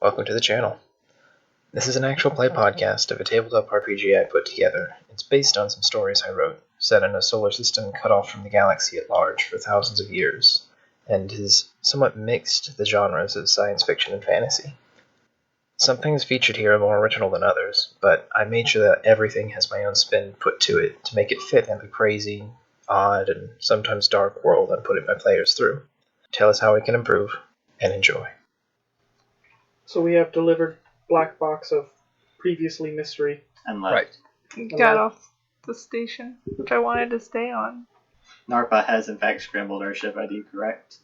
Welcome to the channel. This is an actual play podcast of a tabletop RPG I put together. It's based on some stories I wrote, set in a solar system cut off from the galaxy at large for thousands of years, and has somewhat mixed the genres of science fiction and fantasy. Some things featured here are more original than others, but I made sure that everything has my own spin put to it to make it fit in the crazy, odd, and sometimes dark world I'm putting my players through. Tell us how we can improve, and enjoy. So we have delivered black box of previously mystery. And Right. Got off the station, which I wanted to stay on. Narpa has in fact scrambled our ship ID, correct?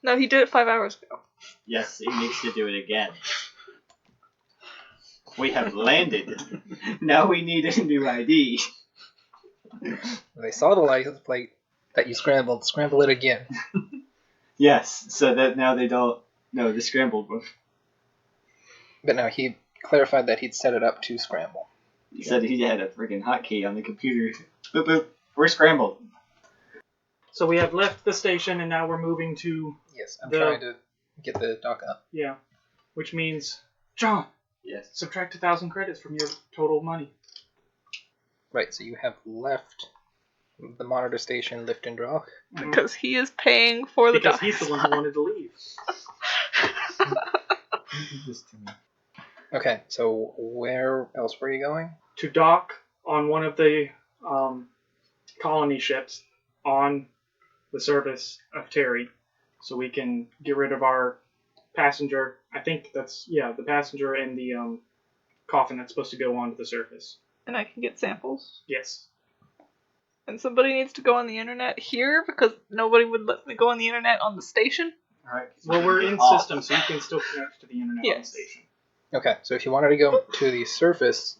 No, he did it 5 hours ago. Yes, he needs to do it again. We have landed. Now we need a new ID. They saw the license plate that you scrambled. Scramble it again. Yes, so that now they don't know the scrambled one. But no, he clarified that he'd set it up to scramble. He said he had a freaking hotkey on the computer. Boop boop, we're scrambled. So we have left the station and now we're moving to... Yes, I'm trying to get the dock up. Yeah. Which means, John, Yes. subtract 1,000 credits from your total money. Right, so you have left the monitor station, lift and dock. Because he is paying for the Because dock. he's the one who wanted to leave. Okay, so where else were you going? To dock on one of the colony ships on the surface of Terry, so we can get rid of our passenger. I think that's, the passenger and the coffin that's supposed to go onto the surface. And I can get samples. Yes. And somebody needs to go on the internet here because nobody would let me go on the internet on the station. Alright. Well, we're in system, so you can still connect to the internet on the Yes. station. Okay, so if you wanted to go to the surface,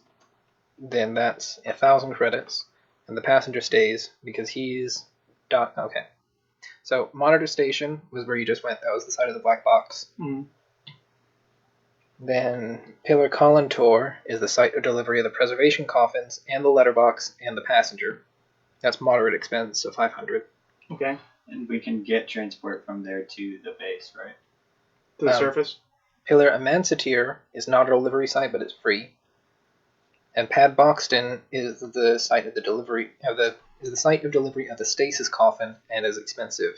then that's 1,000 credits, and the passenger stays because he's dock. Okay, so monitor station was where you just went. That was the side of the black box. Mm-hmm. Then Pillar Colin Tour is the site of delivery of the preservation coffins and the letterbox and the passenger. That's moderate expense, so 500. Okay. And we can get transport from there to the base, right? To the surface. Pillar Emancipator is not a delivery site, but it's free. And Pad Boxton is the site of the delivery of the stasis coffin and is expensive.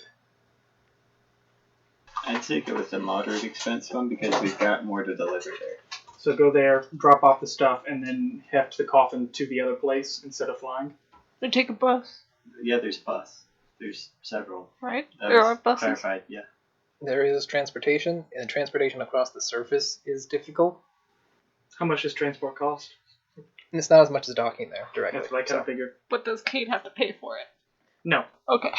I'd say go with the moderate expense one because we've got more to deliver there. So go there, drop off the stuff, and then heft the coffin to the other place instead of flying. We take a bus, Yeah, there's bus. There's several. right? That There was are buses. clarified, yeah. There is transportation, and transportation across the surface is difficult. How much does transport cost? And it's not as much as docking there directly. That's what I kind of figured. But does Kate have to pay for it? No, Okay.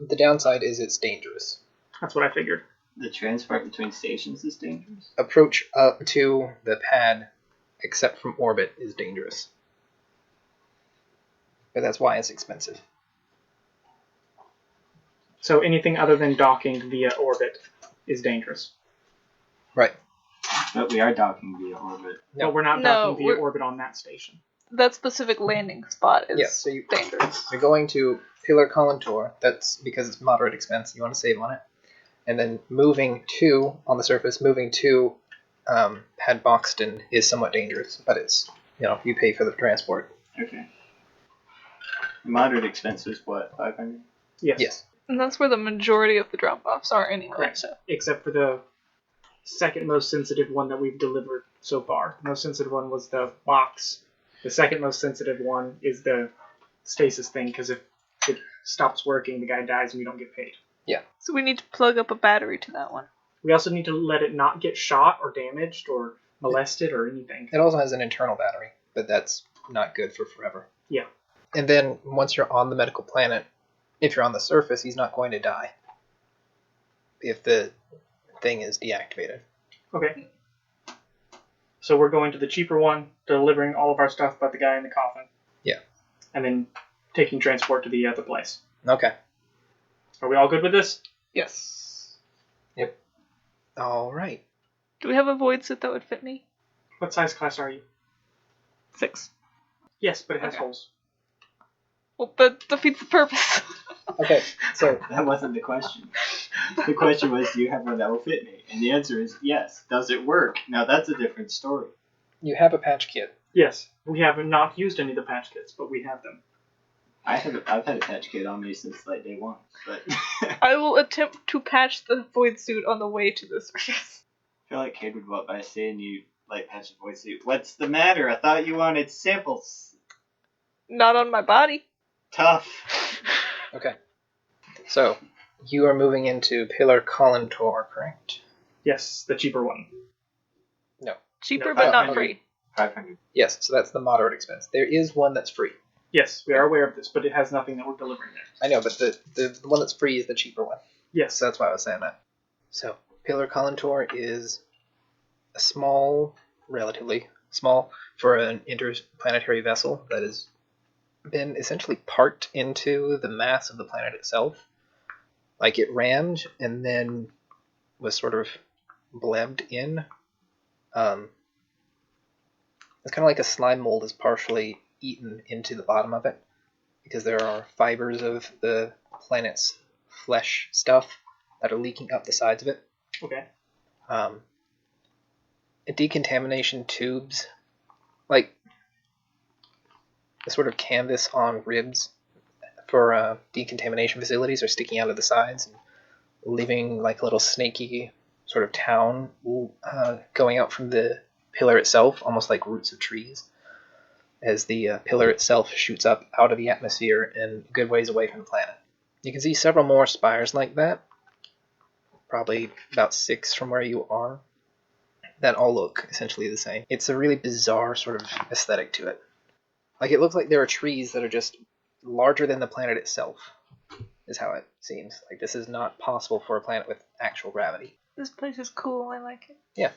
The downside is it's dangerous. that's what I figured. The transport between stations is dangerous. Approach up to the pad, except from orbit, is dangerous. But that's why it's expensive. So anything other than docking via orbit is dangerous. Right. But we are docking via orbit. No. But we're not No, docking via we're- orbit on that station. That specific landing spot is Yeah, so dangerous. you're going to Pillar Colin Tour. That's because it's moderate expense. You want to save on it. And then moving to, on the surface, moving to Pad Boxton is somewhat dangerous. But it's, you pay for the transport. Okay. Moderate expense is what, 500? Yes. Yes. And that's where the majority of the drop-offs are anyway. Correct. So. Except for the second most sensitive one that we've delivered so far. The most sensitive one was the box. The second most sensitive one is the stasis thing, because if it stops working, the guy dies and we don't get paid. So we need to plug up a battery to that one. We also need to let it not get shot or damaged or molested or anything. It also has an internal battery, but that's not good for forever. Yeah. And then once you're on the medical planet, if you're on the surface, he's not going to die if the thing is deactivated. Okay. So we're going to the cheaper one, delivering all of our stuff but the guy in the coffin. Yeah. And then taking transport to the other place. Okay. Are we all good with this? Yes. Yep. All right. Do we have a void suit that would fit me? What size class are you? 6. Yes, but it has Okay. holes. Well, that defeats the purpose. Okay, so That wasn't the question. The question was, do you have one that will fit me? And the answer is yes. Does it work? Now that's a different story. you have a patch kit. Yes, we have not used any of the patch kits, but we have them. I've had a patch kit on me since like day one, but I will attempt to patch the void suit on the way to the surface. I feel like Cade would walk by saying you like patch the void suit. What's the matter? I thought you wanted samples. Not on my body. Tough. Okay. So, you are moving into Pillar Collentor, correct? Yes, the cheaper one. Cheaper, No, but not 500. free. 500. Yes, so that's the moderate expense. There is one that's free. Yes, we are aware of this, but it has nothing that we're delivering there. I know, but the one that's free is the cheaper one. Yes. So that's why I was saying that. So, Pillar Collentor is a small, relatively small, for an interplanetary vessel that has been essentially parked into the mass of the planet itself. Like it rammed and then was sort of blebbed in. It's kind of like a slime mold is partially eaten into the bottom of it because there are fibers of the planet's flesh stuff that are leaking up the sides of it. Okay. Decontamination tubes, like the sort of canvas on ribs for decontamination facilities, are sticking out of the sides and leaving like a little snaky sort of town going out from the pillar itself, almost like roots of trees, as the pillar itself shoots up out of the atmosphere and a good ways away from the planet. You can see several more spires like that, probably about 6 from where you are, that all look essentially the same. It's a really bizarre sort of aesthetic to it. Like, it looks like there are trees that are just larger than the planet itself, is how it seems. Like, this is not possible for a planet with actual gravity. This place is cool. I like it. Yeah.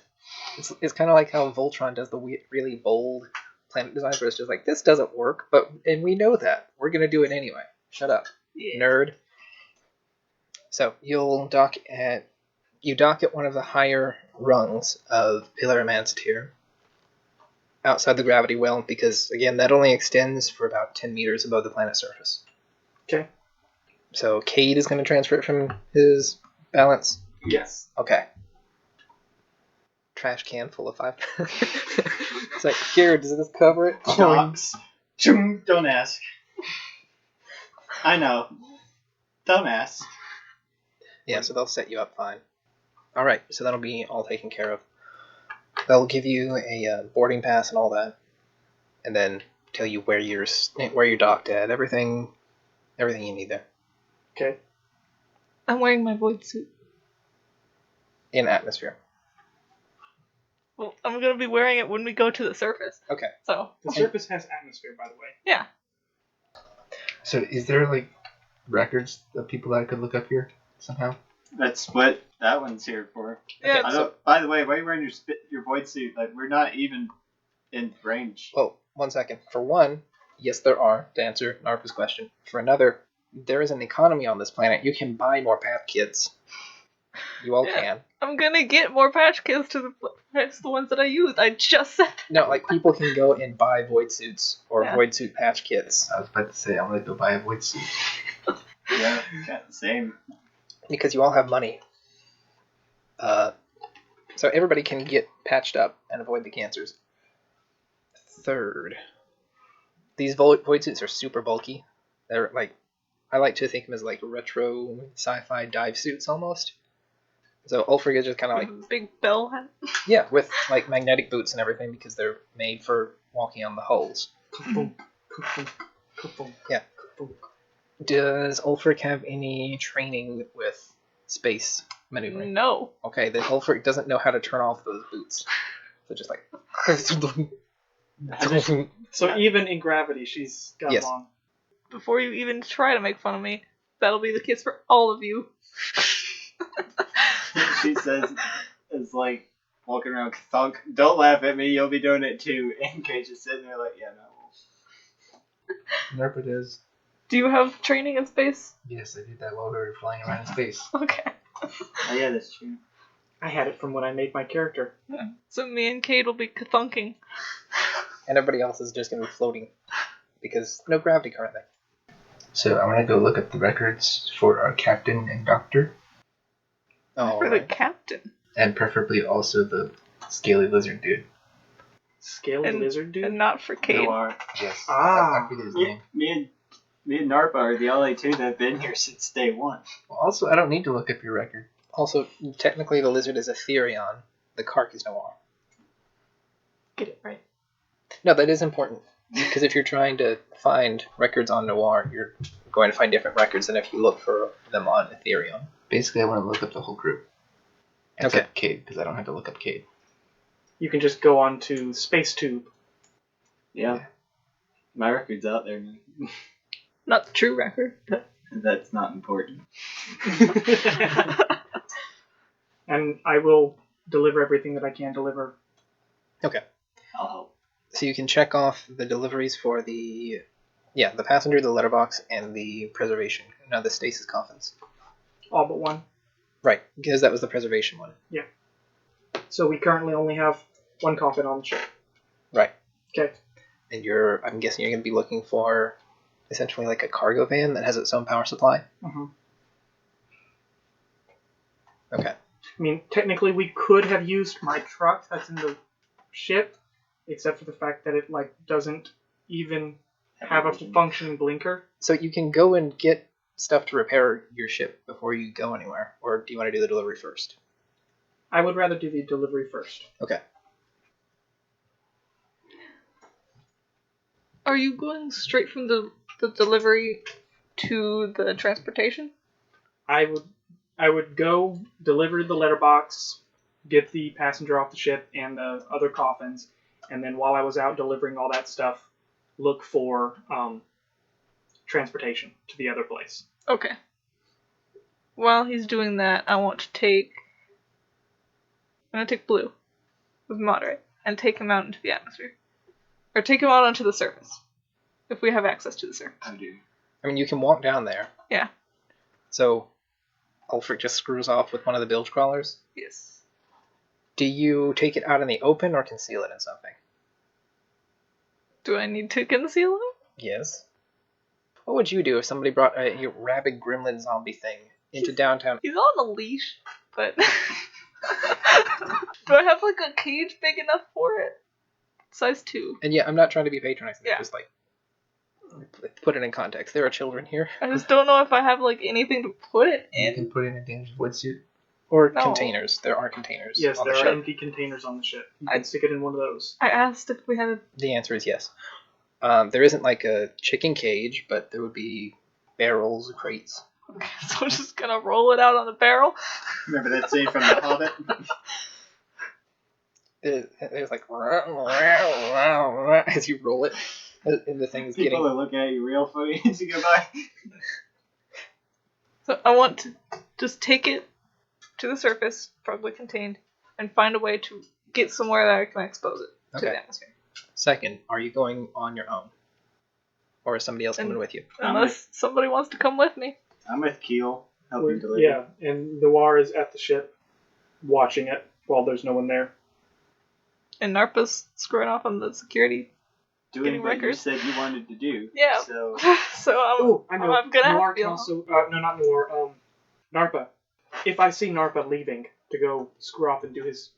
It's kind of like how Voltron does the really bold planet designs, where it's just like, this doesn't work, and we know that. We're going to do it anyway. Shut up, nerd. So, you dock at one of the higher rungs of Pillar Emancipator, outside the gravity well, because, again, that only extends for about 10 meters above the planet's surface. Okay. So, Cade is going to transfer it from his balance. Yes. Okay. Trash can full of 5. It's like, here, does this cover it? Dogs. Don't ask. I know. Dumbass. Yeah, so they'll set you up fine. Alright, so that'll be all taken care of. They'll give you a boarding pass and all that, and then tell you where you're docked at. Everything you need there. Okay. I'm wearing my void suit. In atmosphere. Well, I'm gonna be wearing it when we go to the surface. Okay. So. The surface has atmosphere, by the way. Yeah. So is there like records of people that I could look up here somehow? That's what that one's here for. Yeah. I don't, by the way, why are you wearing your void suit? Like, we're not even in range. Oh, 1 second. For one, yes, there are, to answer Narpa's question. For another, there is an economy on this planet. You can buy more path kits. You all can. I'm gonna get more patch kits to the ones that I used. I just said that. No, like, people can go and buy void suits or Yeah. void suit patch kits. I was about to say I'm gonna go buy a void suit. Yeah, got the same. Because you all have money. So everybody can get patched up and avoid the cancers. Third, these void suits are super bulky. They're like, I like to think of them as like retro sci-fi dive suits almost. So Ulfric is just kind of like, Big bell hat. yeah, with like magnetic boots and everything because they're made for walking on the hulls. Yeah. Does Ulfric have any training with space maneuvering? No. Okay, then Ulfric doesn't know how to turn off those boots. So just like... So even in gravity, she's got Yes. them on. Before you even try to make fun of me, that'll be the kits for all of you. She says, it's like walking around, thunk, don't laugh at me, you'll be doing it too. And Cage is sitting there like, yeah, no. Nerpa does. Do you have training in space? Yes, I did that while we were flying around in space. Okay. Oh, yeah, that's true. I had it from when I made my character. Yeah. So me and Kate will be thunking. And everybody else is just going to be floating. Because no gravity currently. So I want to go look up the records for our captain and doctor, For the captain. and preferably also the scaly lizard dude. Scaly lizard dude? And not for Cade. Noir. Yes. Ah. I forget his name. Me and Narpa are the only two that have been here since day one. Well, also, I don't need to look up your record. Also, technically the lizard is a Therion. The Kark is Noir. Get it right. No, that is important. Because if you're trying to find records on Noir, you're going to find different records than if you look for them on Ethereum. Basically, I want to look up the whole group. Except Cade, because I don't have to look up Cade. You can just go on to SpaceTube. Yeah. My record's out there now. Not the true record, but That's not important. And I will deliver everything that I can deliver. Okay. I'll help. So you can check off the deliveries for the passenger, the letterbox, and the preservation. No, the stasis coffins. All but one. Right, because that was the preservation one. Yeah. So we currently only have one coffin on the ship. Right. Okay. And I'm guessing you're going to be looking for essentially like a cargo van that has its own power supply. Mm-hmm. Okay. I mean, technically we could have used my truck that's in the ship, except for the fact that it doesn't even have a functioning blinker. So you can go and get stuff to repair your ship before you go anywhere, or do you want to do the delivery first? I would rather do the delivery first. Okay. are you going straight from the delivery to the transportation? I would go deliver the letterbox, get the passenger off the ship and the other coffins, and then while I was out delivering all that stuff, look for transportation to the other place. Okay. While he's doing that, I'm gonna take Blue with moderate and take him out into the atmosphere. Or take him out onto the surface. If we have access to the surface. I do. I mean, you can walk down there. Yeah. So, Ulfric just screws off with one of the bilge crawlers. Yes. Do you take it out in the open or conceal it in something? Do I need to conceal him? Yes. What would you do if somebody brought a rabid gremlin zombie thing into downtown? He's on a leash, but... Do I have, a cage big enough for it? Size 2. And yeah, I'm not trying to be patronizing. Yeah. Just, put it in context. There are children here. I just don't know if I have, anything to put it You in. can put in a damaged wood suit. Or No. containers. There are containers. Yes, on there the are ship. empty containers on the ship. You can stick it in one of those. I asked if we had The answer is yes. There isn't a chicken cage, but there would be barrels, crates. Okay, so I'm just gonna roll it out on the barrel. Remember that scene from The Hobbit? There's as you roll it, and the thing's People getting. are looking at you real funny as you go by. So I want to just take it to the surface, probably contained, and find a way to get somewhere that I can expose it to Okay. the atmosphere. Second, are you going on your own, or is somebody else coming with you? Unless somebody wants to come with me. I'm with Keel, helping deliver. Yeah, and Noir is at the ship, watching it while there's no one there. And Narpa's screwing off on the security. Doing getting what you records. said you wanted to do. Yeah. So, So Oh, I know. I'm gonna Noir have to be can alone. also. No, not Noir. Narpa. If I see Narpa leaving to go screw off and do his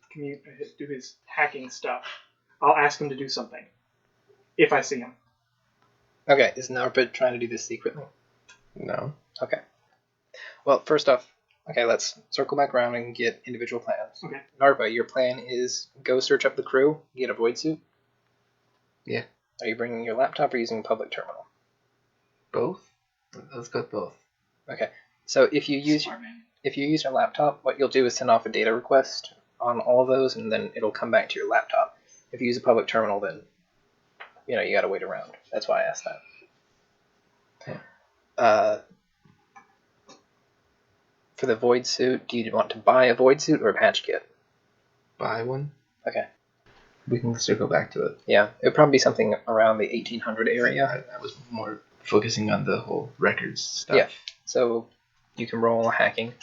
hacking stuff, I'll ask him to do something. If I see him. Okay, is Narpa trying to do this secretly? No. Okay. Well, first off, let's circle back around and get individual plans. Okay. Narpa, your plan is go search up the crew, get a void suit. Yeah. Are you bringing your laptop or using a public terminal? Both? Let's go with both. Okay. So if you use smart man. your laptop, what you'll do is send off a data request on all of those, and then it'll come back to your laptop. If you use a public terminal, then you gotta wait around. That's why I asked that. Okay. For the void suit, do you want to buy a void suit or a patch kit? Buy one. Okay. We can circle back to it. Yeah, it would probably be something around the 1800 area. I was more focusing on the whole records stuff. Yeah. So you can roll hacking.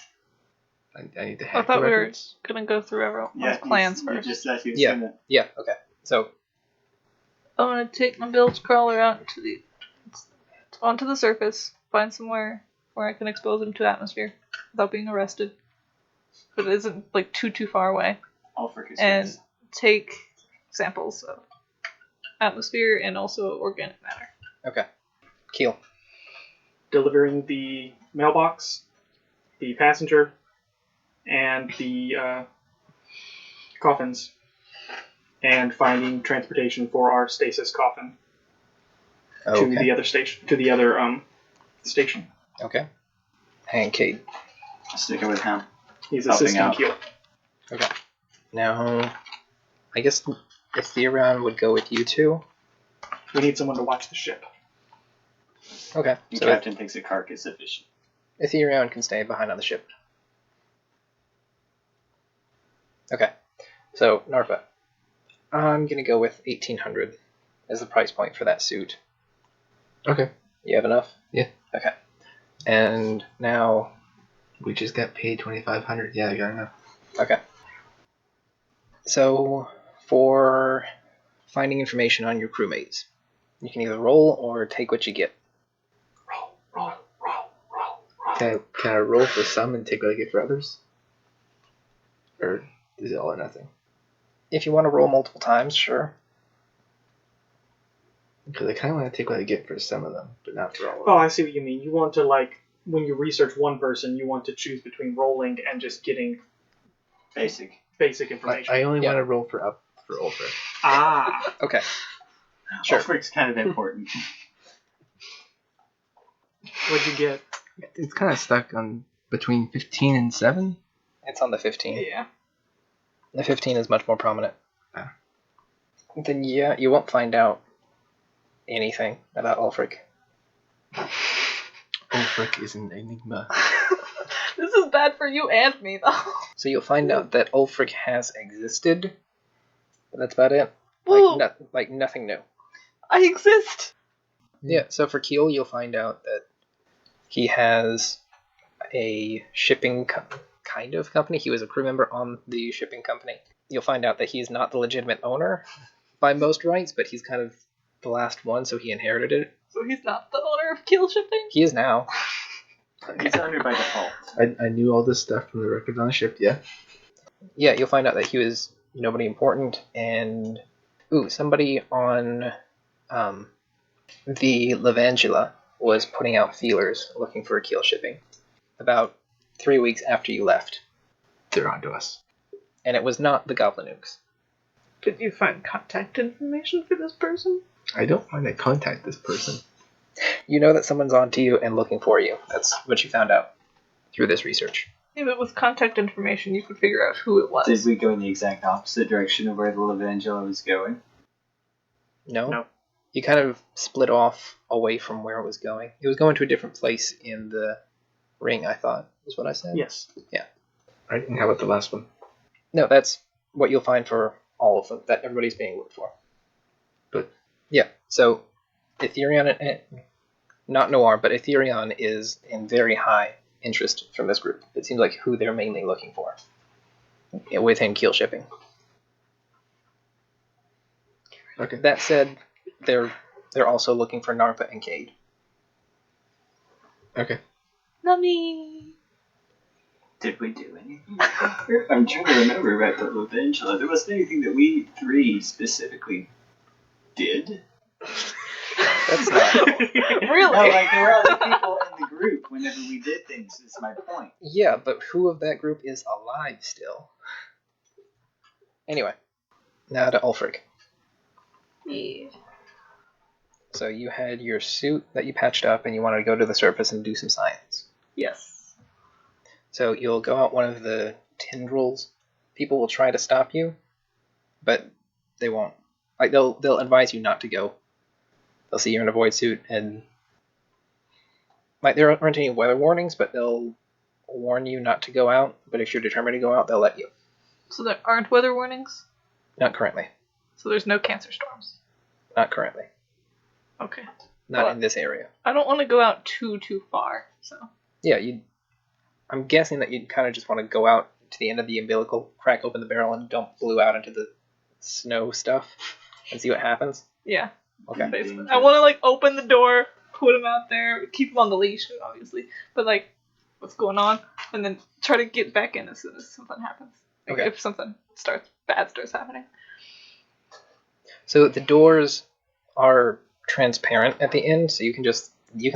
I need to I hack thought the we were records. gonna go through everyone's Yeah, plans you first. just said he was Yeah. gonna. Yeah. Okay. So I'm gonna take my bilge crawler out onto the surface, find somewhere where I can expose him to atmosphere without being arrested, but it isn't like too far away. Ulfric is And yes. take samples of atmosphere and also organic matter. Okay. Keel. Delivering the mailbox, the passenger, and the coffins, and finding transportation for our stasis coffin to the other station. Station. Okay. And Cade. Sticking with him. He's Helping assisting out. Keel. Okay. Now, I guess Ethereon would go with you two. We need someone to watch the ship. Okay. The So captain thinks a cart is sufficient. Ethereon can stay behind on the ship. Okay. So, Narpa. I'm going to go with 1800 as the price point for that suit. Okay. You have enough? Yeah. Okay. And now... We just got paid 2,500. Yeah, I got enough. Okay. So, for finding information on your crewmates, you can either roll or take what you get. Roll. Can I roll for some and take what I get for others? Or is it all or nothing? If you want to roll multiple times, sure. Because I kind of want to take what I get for some of them, but not for all of Oh, them. I see what you mean. You want to, like, when you research one person, you want to choose between rolling and just getting Basic. basic information. I only Yeah. want to roll for Ulfric. Ah. Okay. Sure. Ulfric's kind of important. What'd you get? It's kind of stuck on between 15 and 7. It's on the 15. Yeah. The 15 is much more prominent. Ah. Then, yeah, you won't find out anything about Ulfric. Ulfric is an enigma. This is bad for you and me, though. So you'll find out that Ulfric has existed. But that's about it. Whoa. Like nothing new. I exist. Yeah, so for Keel, you'll find out that he has a shipping kind of company. He was a crew member on the shipping company. You'll find out that he's not the legitimate owner by most rights, but he's kind of the last one, so he inherited it. So he's not the owner of Keel Shipping? He is now. He's under by default. I knew all this stuff from the records on the ship, yeah. Yeah, you'll find out that he was nobody important, and somebody on the Levangela was putting out feelers looking for a Keel shipping about 3 weeks after you left, They're onto us. and it was not the Goblinukes. Did you find contact information for this person? I don't want to contact this person. You know that someone's on to you and looking for you. That's what you found out through this research. Yeah, but with contact information, you could figure out who it was. Did we go in the exact opposite direction of where the Levangela was going? No? No. You kind of split off away from where it was going. It was going to a different place in the ring, I thought, is what I said. Yes. Right, and how about the last one? No, that's what you'll find for all of them, that everybody's being looked for. But yeah, so Ethereon, not Noir, but Ethereon is in very high interest from this group. It seems like who they're mainly looking for within Keel Shipping. okay. That said, they're also looking for Narpa and Cade. Okay. Nummy. Did we do anything? I'm trying to remember about the Levangela. There wasn't anything that we three specifically did. That's not. Really? No, like there were other people in the group whenever we did things, is my point. Yeah, but who of that group is alive still? Anyway, now to Ulfric. Yeah. So you had your suit that you patched up and you wanted to go to the surface and do some science. Yes. So you'll go out one of the tendrils. People will try to stop you, but they won't. Like they'll advise you not to go. They'll see you're in a void suit and like there aren't any weather warnings, but they'll warn you not to go out. But if you're determined to go out, they'll let you. So there aren't weather warnings? Not currently. So there's no cancer storms? Not currently. Okay. Not Well, in this area. I don't want to go out too far, so. Yeah, I'm guessing that you'd kind of just want to go out to the end of the umbilical, crack open the barrel, and dump blue out into the snow stuff and see what happens. Yeah. Okay. Basically. I want to, like, open the door, put him out there, keep him on the leash, obviously, but like, what's going on, and then try to get back in as soon as something happens. Like, Okay. if something bad starts happening. So the doors are transparent at the end, so you can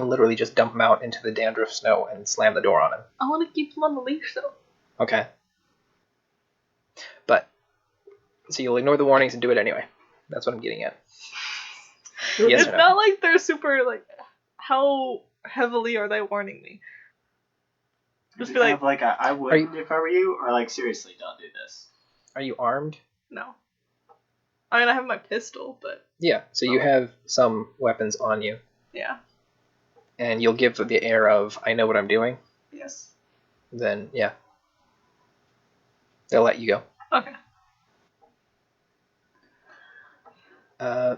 literally just dump him out into the dandruff snow and slam the door on him. I want to keep him on the leash though. Okay. But, so you'll ignore the warnings and do it anyway. That's what I'm getting at. Yes It's or no? not like they're super, like, how heavily are they warning me? Just be like, like I wouldn't if I were you, or like seriously, don't do this. Are you armed? no. I mean, I have my pistol, but Yeah, so you have some weapons on you, yeah. and you'll give the air of, I know what I'm doing, Yes. then, yeah. They'll let you go. Okay.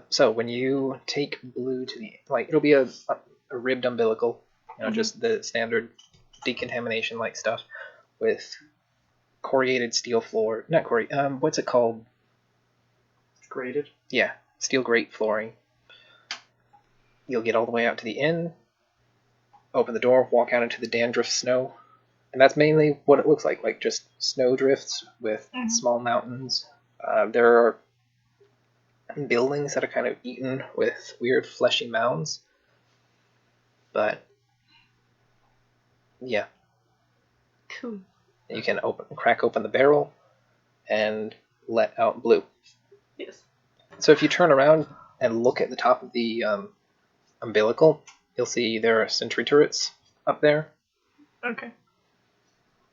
So when you take Blue to the, like, it'll be a ribbed umbilical, just the standard decontamination like stuff with corrugated steel floor, not corrugated, what's it called? Graded. Yeah, steel grate flooring. You'll get all the way out to the inn, open the door, walk out into the dandruff snow, and that's mainly what it looks like just snow drifts with small mountains. There are buildings that are kind of eaten with weird fleshy mounds, but yeah, Cool. you can crack open the barrel and let out Blue. Yes. So if you turn around and look at the top of the umbilical, you'll see there are sentry turrets up there. Okay.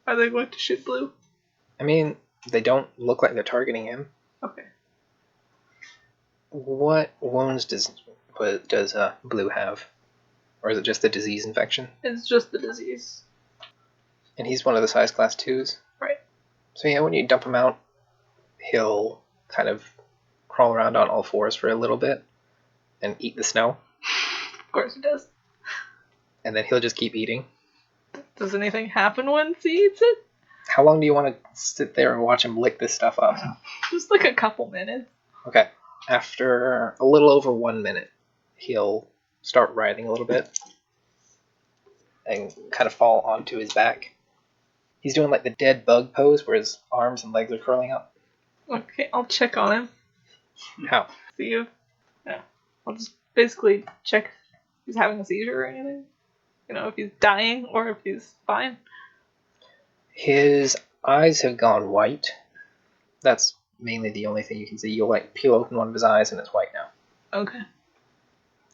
Are they going to shoot Blue? I mean, they don't look like they're targeting him. Okay. What wounds does Blue have? Or is it just the disease infection? It's just the disease. And he's one of the size class 2s? Right. So yeah, when you dump him out, he'll kind of crawl around on all fours for a little bit and eat the snow. Of course he does. And then he'll just keep eating. Does anything happen once he eats it? How long do you want to sit there and watch him lick this stuff up? Just like a couple minutes. Okay. After a little over 1 minute, he'll start writhing a little bit and kind of fall onto his back. He's doing like the dead bug pose where his arms and legs are curling up. Okay, I'll check on him. How? See if... Yeah. I'll just basically check if he's having a seizure or anything. You know, if he's dying or if he's fine. His eyes have gone white. That's mainly the only thing you can see. You'll like peel open one of his eyes and it's white now. Okay.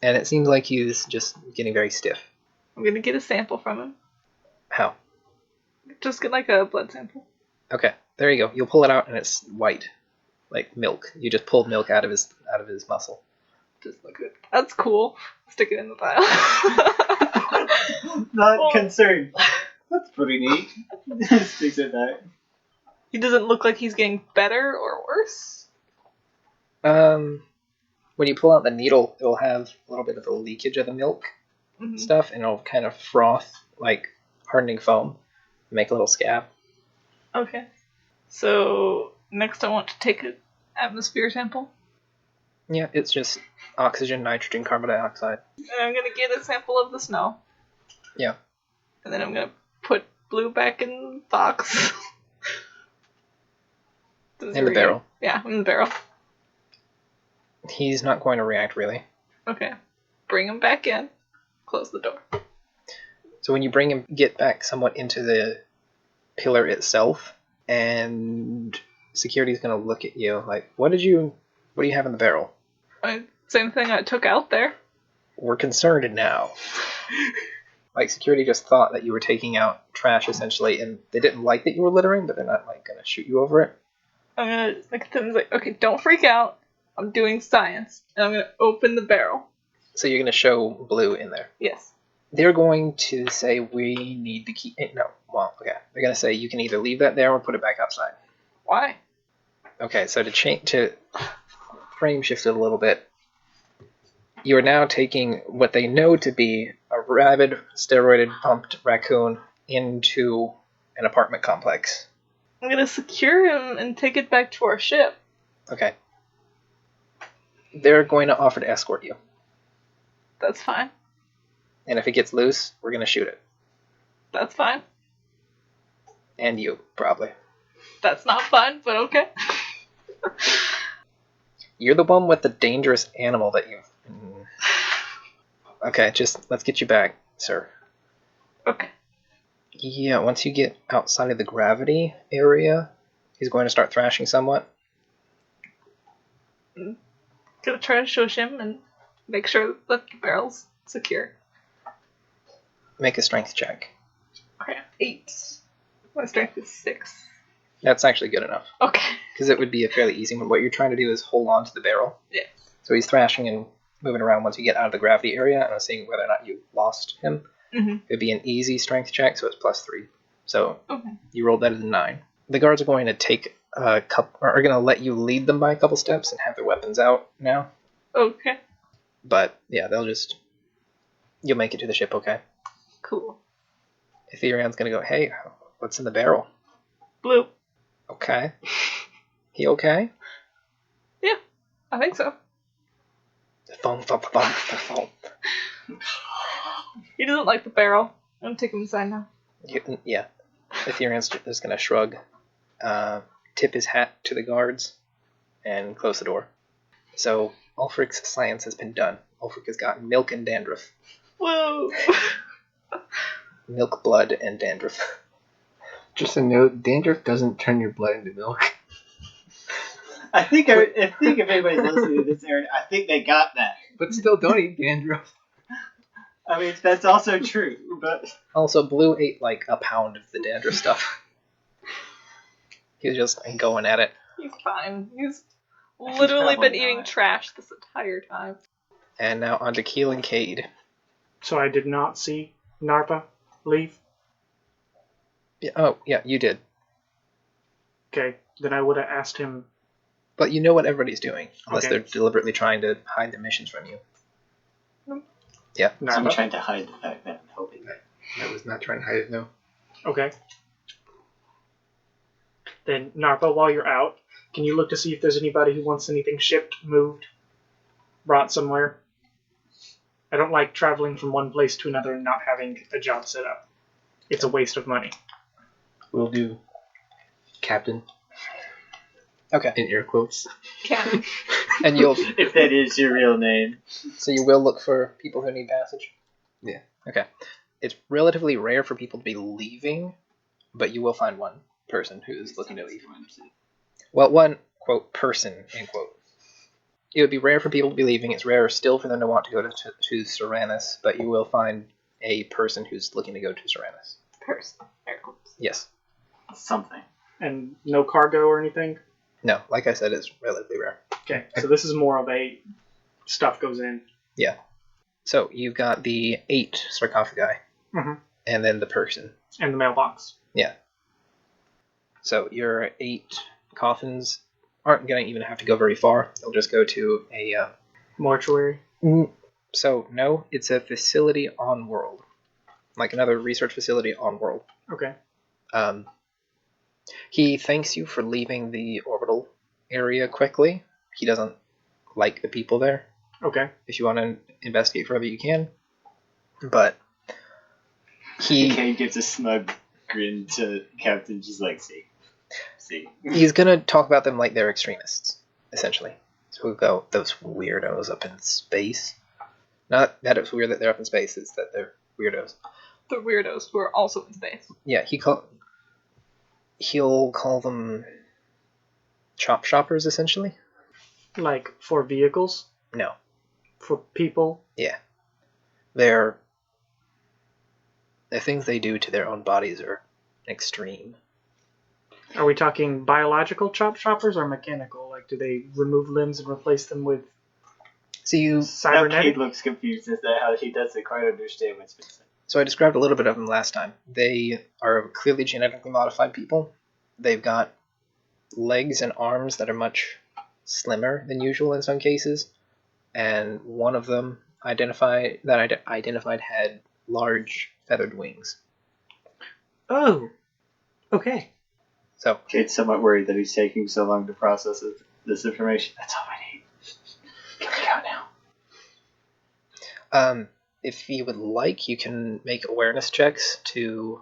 And it seems like he's just getting very stiff. I'm gonna get a sample from him. How? Just get like a blood sample. Okay, there you go. You'll pull it out and it's white. Like milk. You just pulled milk out of his muscle. Just look good. That's cool. Stick it in the vial. Not concerned. That's pretty neat. Sticks it back. He doesn't look like he's getting better or worse. When you pull out the needle, it'll have a little bit of the leakage of the milk stuff, and it'll kind of froth like hardening foam, make a little scab. Okay. So next I want to take an atmosphere sample. Yeah, it's just oxygen, nitrogen, carbon dioxide. And I'm gonna get a sample of the snow. Yeah. And then I'm gonna put Blue back in the box. In the barrel. Yeah, in the barrel. He's not going to react, really. Okay. Bring him back in. Close the door. So when you get back somewhat into the pillar itself, and security's going to look at you like, what do you have in the barrel? Same thing I took out there. We're concerned now. Like, security just thought that you were taking out trash, essentially, and they didn't like that you were littering, but they're not, like, going to shoot you over it. I'm gonna look at them and like, okay, don't freak out. I'm doing science. And I'm gonna open the barrel. So you're going to show Blue in there. Yes. They're going to say, we need to keep... No, well, okay. They're going to say, you can either leave that there or put it back outside. Why? Okay, so to frame shift it a little bit, you are now taking what they know to be a rabid, steroided, pumped raccoon into an apartment complex. I'm gonna secure him and take it back to our ship. Okay. They're going to offer to escort you. That's fine. And if it gets loose, we're going to shoot it. That's fine. And you, probably. That's not fun, but okay. You're the one with the dangerous animal that you've... Okay, just let's get you back, sir. Okay. Yeah, once you get outside of the gravity area, he's going to start thrashing somewhat. Gonna try to shush him and make sure that the barrel's secure. Make a strength check. Okay, 8. My strength is 6. That's actually good enough. Okay. Because it would be a fairly easy one. What you're trying to do is hold on to the barrel. Yeah. So he's thrashing and moving around once you get out of the gravity area, and I'm seeing whether or not you lost him. Mm-hmm. It would be an easy strength check, so it's +3. So Okay. you rolled that as a 9. The guards are going to take a couple, or are going to let you lead them by a couple steps and have their weapons out now. Okay. But yeah, you'll make it to the ship, okay? Cool. Ethereon's going to go, hey, what's in the barrel? Blue. Okay. He okay? Yeah, I think so. Foam. He doesn't like the barrel. I'm gonna take him inside now. Yeah. Ethereon's just going to shrug, tip his hat to the guards, and close the door. So, Ulfric's science has been done. Ulfric has gotten milk and dandruff. Whoa! Milk, blood, and dandruff. Just a note, dandruff doesn't turn your blood into milk. I think if anybody's listening to this, Aaron, I think they got that. But still, don't eat dandruff. I mean, that's also true, but... Also, Blue ate like a pound of the dandruff stuff. He was just going at it. He's fine. He's literally been eating trash this entire time. And now on to Keel and Cade. So I did not see Narpa leave? Yeah, you did. Okay, then I would have asked him... But you know what everybody's doing, unless Okay. they're deliberately trying to hide their missions from you. No. Yeah. I'm Narpa? trying to hide the fact that I'm hoping that... I was not trying to hide it, no. Okay. Then, Narpa, while you're out, can you look to see if there's anybody who wants anything shipped, moved, brought somewhere? I don't like traveling from one place to another and not having a job set up. It's a waste of money. Will do. Captain, Okay. in air quotes. Cat. And you'll If that is your real name. so you will look for people who need passage? Yeah. Okay. It's relatively rare for people to be leaving, but you will find one person who's looking to leave. Well, one, quote, person, end quote. It would be rare for people to be leaving. It's rarer still for them to want to go to Seranus, but you will find a person who's looking to go to Seranus. Person. Air quotes. Yes. Something. And no cargo or anything? No, like I said, it's relatively rare. Okay, so this is more of a stuff goes in. Yeah. So you've got the 8 sarcophagi, Mhm. and then the person. And the mailbox. Yeah. So your 8 coffins aren't going to even have to go very far. They'll just go to a... Mortuary. So, no, it's a facility on world. Like another research facility on world. Okay. He thanks you for leaving the orbital area quickly. He doesn't like the people there. Okay. If you want to investigate further, you can. But he... Kane gives a smug grin to Captain, just like, see. He's going to talk about them like they're extremists, essentially. So we'll go, those weirdos up in space. Not that it's weird that they're up in space, it's that they're weirdos. The weirdos who are also in space. Yeah, he'll call them chop shoppers, essentially. Like, for vehicles? No. For people? Yeah. The things they do to their own bodies are extreme. Are we talking biological chop shoppers or mechanical? Like, do they remove limbs and replace them with So you... Now cybernetic? Cade looks confused as to how he doesn't quite understand what's been said. So I described a little bit of them last time. They are clearly genetically modified people. They've got legs and arms that are much slimmer than usual in some cases. And one of them identified had large feathered wings. Oh. Okay. So Cade's somewhat worried that he's taking so long to process this information. That's all I need. Can we go now? if you would like, you can make awareness checks to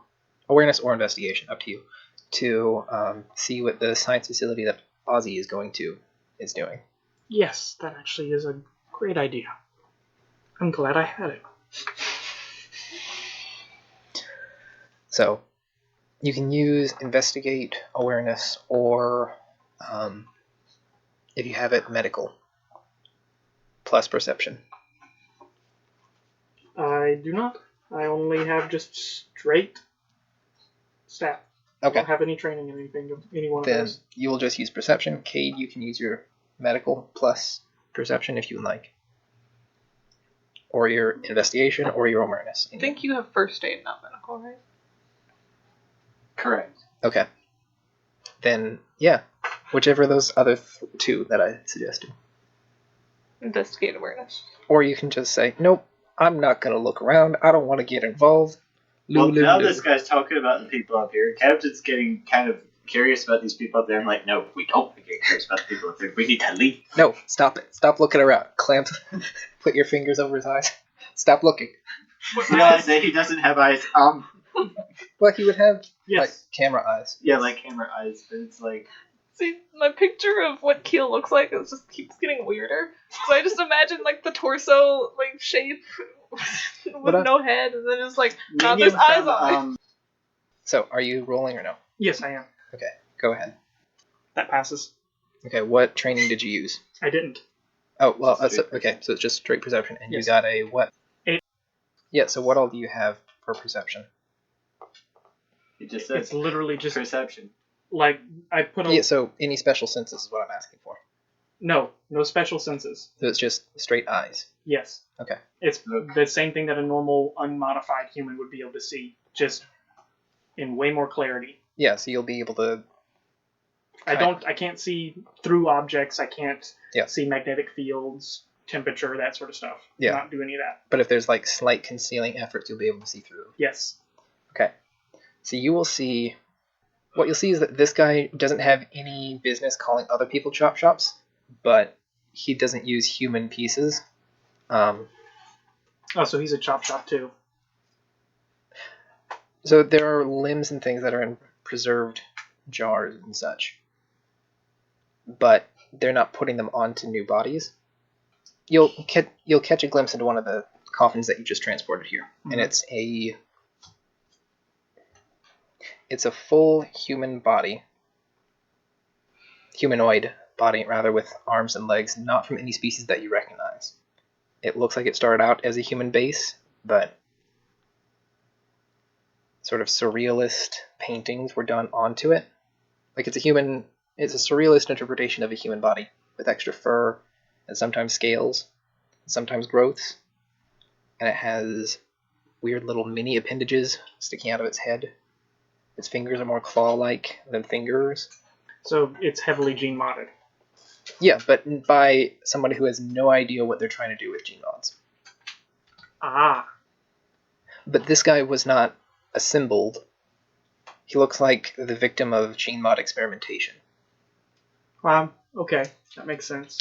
awareness or investigation, up to you, to see what the science facility that Ozzy is doing. Yes, that actually is a great idea. I'm glad I had it. So you can use investigate, awareness, or if you have it, medical plus perception. I do not. I only have just straight stat. Okay. I don't have any training in anything of any one of Then those. you will just use perception. Cade, you can use your medical plus perception if you would like. Or your investigation or your awareness. I think you have first aid, not medical, right? Correct. Okay. Then, yeah. Whichever of those other two that I suggested. Investigate awareness. Or you can just say, nope, I'm not going to look around. I don't want to get involved. Well, now this guy's talking about the people up here. Captain's getting kind of curious about these people up there. I'm like, no, we don't get curious about the people up there. We need to leave. No, stop it. Stop looking around. Clamp. Put your fingers over his eyes. Stop looking. You know, I say he doesn't have eyes. Well, he would have Yes. like camera eyes. Yeah, like camera eyes, but it's like See, my picture of what Keel looks like is just keeps getting weirder. So I just imagine like the torso like shape with no head, and then it's like, now there's eyes on it. So, are you rolling or no? Yes, I am. Okay, go ahead. That passes. Okay, what training did you use? I didn't. Oh, well, Just okay, so it's just straight perception, and Yes. you got a what? 8. Yeah, so what all do you have for perception? he just said. It's literally just perception. like I put a Yeah, so any special senses is what I'm asking for. no special senses. So it's just straight eyes. Yes. Okay. It's the same thing that a normal unmodified human would be able to see, just in way more clarity. Yeah, so you'll be able to... I can't see through objects. I can't Yeah. see magnetic fields, temperature, that sort of stuff. Yeah. Not do any of that. But if there's like slight concealing efforts, you'll be able to see through them. Yes. Okay. So you will see... What you'll see is that this guy doesn't have any business calling other people chop shops, but he doesn't use human pieces. Oh, so he's a chop shop too. So there are limbs and things that are in preserved jars and such, but they're not putting them onto new bodies. You'll catch a glimpse into one of the coffins that you just transported here, and it's a full humanoid body rather, with arms and legs, not from any species that you recognize. It looks like it started out as a human base, but sort of surrealist paintings were done onto it. Like it's a surrealist interpretation of a human body with extra fur and sometimes scales, and sometimes growths, and it has weird little mini appendages sticking out of its head. Its fingers are more claw-like than fingers. So it's heavily gene modded. Yeah, but by somebody who has no idea what they're trying to do with gene mods. Ah. But this guy was not assembled. He looks like the victim of gene mod experimentation. Okay. That makes sense.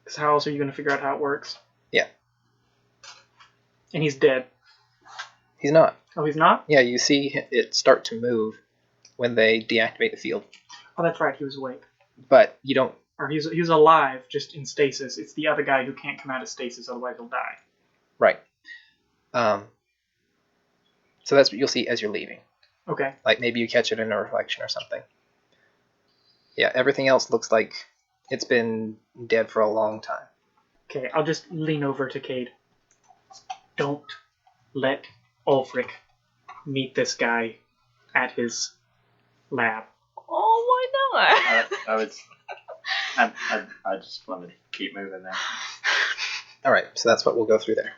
Because how else are you going to figure out how it works? Yeah. And he's dead. He's not. Oh, he's not? Yeah, you see it start to move when they deactivate the field. Oh, that's right. He was awake. But you don't... Or he's alive, just in stasis. It's the other guy who can't come out of stasis, otherwise he'll die. Right. So that's what you'll see as you're leaving. Okay. Like maybe you catch it in a reflection or something. Yeah, everything else looks like it's been dead for a long time. Okay, I'll just lean over to Cade. Don't let Ulfric meet this guy at his lab. Oh, why not? I just want to keep moving there. Alright, so that's what we'll go through there.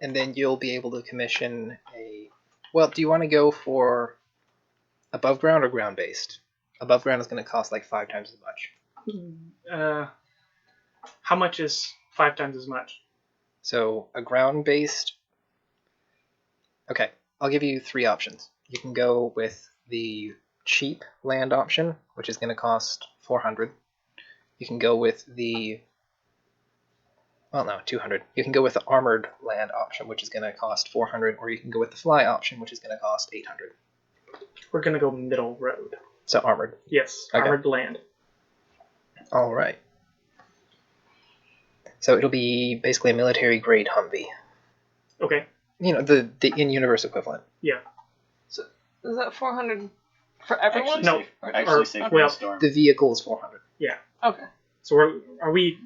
And then you'll be able to commission a... Well, do you want to go for above ground or ground based? Above ground is going to cost like 5 times as much. How much is 5 times as much? So a ground based... Okay, I'll give you 3 options. You can go with the cheap land option, which is going to cost 400. You can go with the Well, no, 200. You can go with the armored land option, which is going to cost 400, or you can go with the fly option, which is going to cost 800. We're going to go middle road. So armored. Yes, Okay. armored land. All right. So it'll be basically a military-grade Humvee. Okay. The in-universe equivalent. Yeah. So is that 400 for everyone? No. Actually, say for well, a storm. The vehicle is 400. Okay. So are we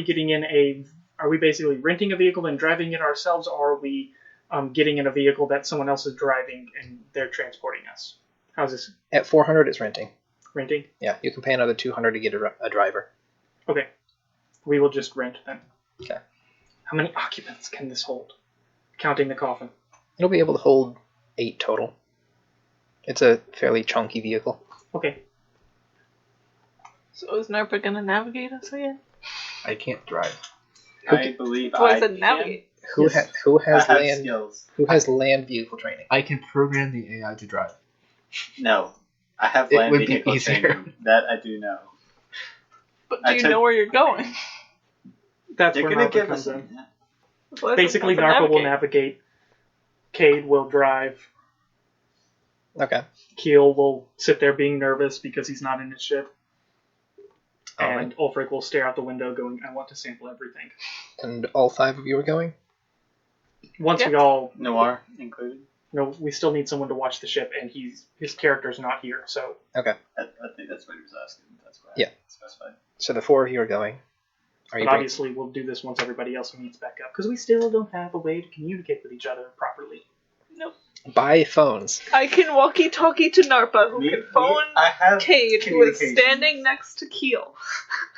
getting in are we basically renting a vehicle and driving it ourselves, or are we getting in a vehicle that someone else is driving and they're transporting us? How's this? At 400, it's renting. Renting? Yeah, you can pay another 200 to get a driver. Okay. We will just rent then. Okay. How many occupants can this hold? Counting the coffin. It'll be able to hold 8 total. It's a fairly chunky vehicle. Okay. So is Narpa gonna navigate us again? I can't drive. I believe That's why I I said can. navigate. Who Yes. has I have land? skills. Who has land vehicle training? I can program the AI to drive. No. I have It land would be vehicle easier. training. That I do know. But I do you took- know where you're going? That's They're where gonna Narpa give comes us in. That's why I said Basically, Narpa Narpa will navigate. Cade will drive. Okay. Keel will sit there being nervous because he's not in his ship. All And Ulfric will stare out the window going, I want to sample everything. And all 5 of you are going? Once Yeah. we all... Noir included. No, we still need someone to watch the ship, and his character's not here, so... I think that's what he was asking. That's why Yeah. I specified. So the 4 of you are going. Are But you bring- obviously, we'll do this once everybody else meets back up, because we still don't have a way to communicate with each other properly. Nope. by phones? I can walkie-talkie to Narpa, who can phone I have Cade, who is communication. standing next to Keel.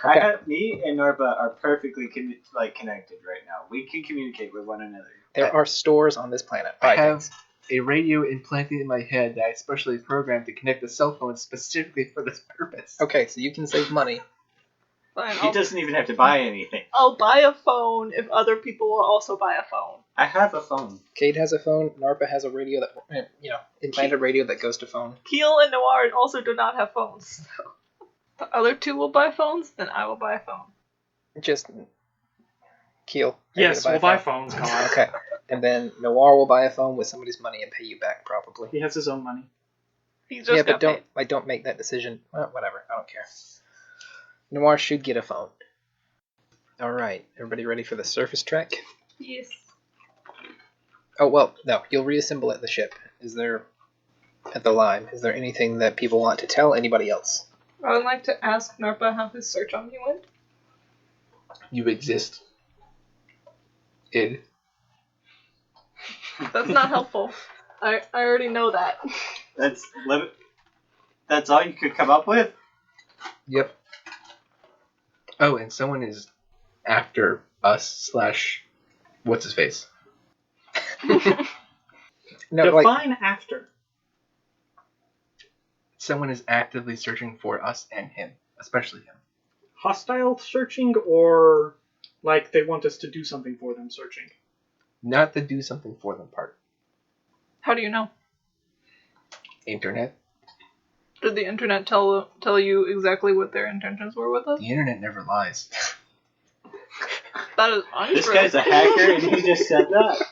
I have me and Narba are perfectly connected right now. We can communicate with one another. There are stores on this planet. I Buy have things. a radio implanted in my head that I specially programmed to connect the cell phone specifically for this purpose. Okay, so you can save money. Fine, He doesn't even have to buy anything. I'll buy a phone if other people will also buy a phone. I have a phone. Cade has a phone. Narpa has a radio that, implanted radio that goes to phone. Keel and Noir also do not have phones. So. The other two will buy phones, then I will buy a phone. Just Keel. are you Yes, gonna we'll buy a phone? phones, Colin. Okay, and then Noir will buy a phone with somebody's money and pay you back probably. He has his own money. He just Yeah, got but paid. don't make that decision. Well, whatever, I don't care. Noir should get a phone. All right, everybody ready for the surface trek? Yes. Oh well, no, you'll reassemble at the ship. Is there at the Lime? Is there anything that people want to tell anybody else? I would like to ask Narpa how his search on me went. You exist. Id. That's not helpful. I already know that. That's all you could come up with? Yep. Oh, and someone is after us / what's his face? No, like Define after. Someone is actively searching for us and him, especially him. Hostile searching, or like they want us to do something for them searching? Not the do something for them part. How do you know? Internet. Did the internet tell you exactly what their intentions were with us? The internet never lies. That is untrue. This guy's a hacker and he just said that?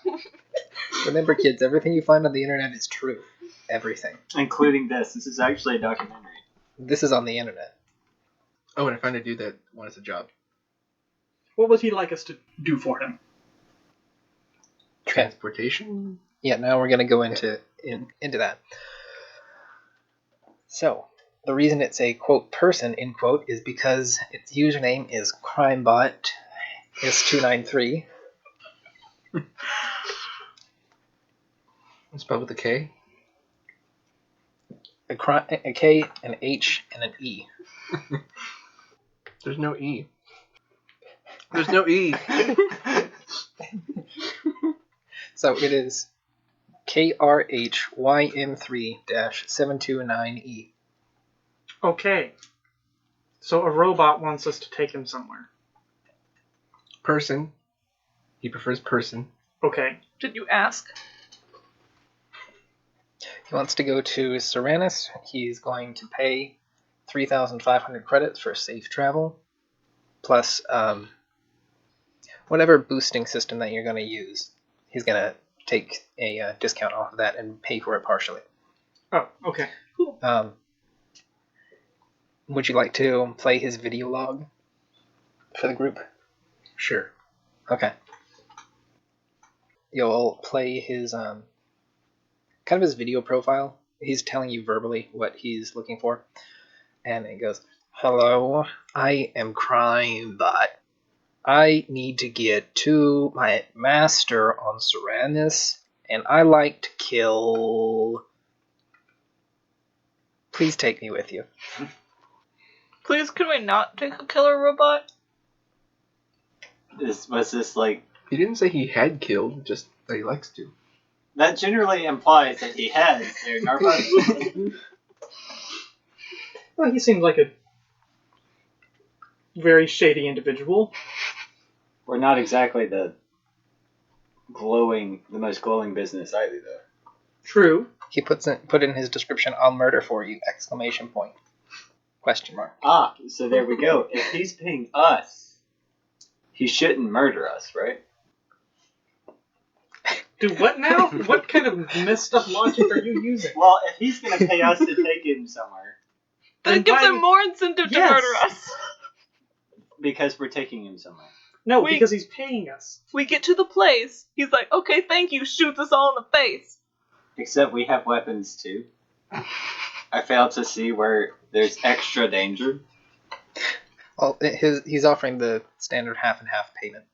remember, kids, everything you find on the internet is true. Everything. Including this. This is actually a documentary. This is on the internet. Oh, and I found a dude that wants a job. What would he like us to do for him? Transportation? Yeah, now we're gonna go into that. So, the reason it's a quote person end quote is because its username is crimebot S293. It's spelled with a K. A K, an H, and an E. There's no E. There's no E. So it is KRHYM3-729E. Okay. So a robot wants us to take him somewhere. Person. He prefers person. Okay. Did you ask? He wants to go to Seranus. He's going to pay 3,500 credits for safe travel. Plus, whatever boosting system that you're going to use, he's going to take a discount off of that and pay for it partially. Oh, okay. Cool. Would you like to play his video log for the group? Sure. Okay. You'll play his kind of his video profile. He's telling you verbally what he's looking for, and it goes, "Hello, I am Crimebot. I need to get to my master on Seranus, and I like to kill. Please take me with you." Please, can we not take a killer robot? Was this like... He didn't say he had killed, just that he likes to. That generally implies that he has, there, Narpa. Well, he seems like a very shady individual. We're not exactly the most glowing business either, though. True. He put in his description, "I'll murder for you!" Exclamation point. Question mark. Ah, so there we go. If he's paying us, he shouldn't murder us, right? Do what now? What kind of messed up logic are you using? Well, if he's going to pay us to take him somewhere... Then it gives him more incentive to murder us. Because we're taking him somewhere. No, because he's paying us. We get to the place, he's like, "Okay, thank you," shoots us all in the face. Except we have weapons, too. I fail to see where there's extra danger. Well, he's offering the standard half and half payment.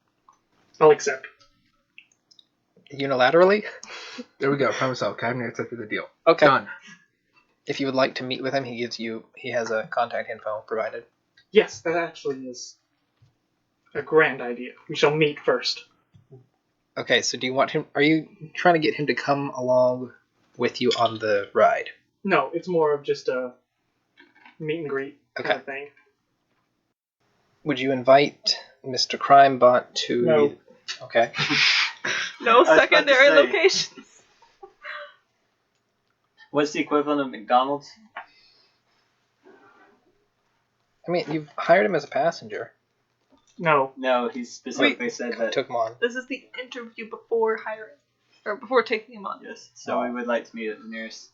I'll accept. Unilaterally? There we go. Promise I'll accepted the deal. Okay. Done. If you would like to meet with him, he has a contact info provided. Yes, that actually is a grand idea. We shall meet first. Okay, so do you want him? Are you trying to get him to come along with you on the ride? No, it's more of just a meet and greet kind of thing. Would you invite Mr. Crimebot to... No. Okay. No secondary locations. What's the equivalent of McDonald's? I mean, you've hired him as a passenger. No. No, he specifically said that. Took him on. This is the interview before hiring, or before taking him on. Yes. So we would like to meet at the nearest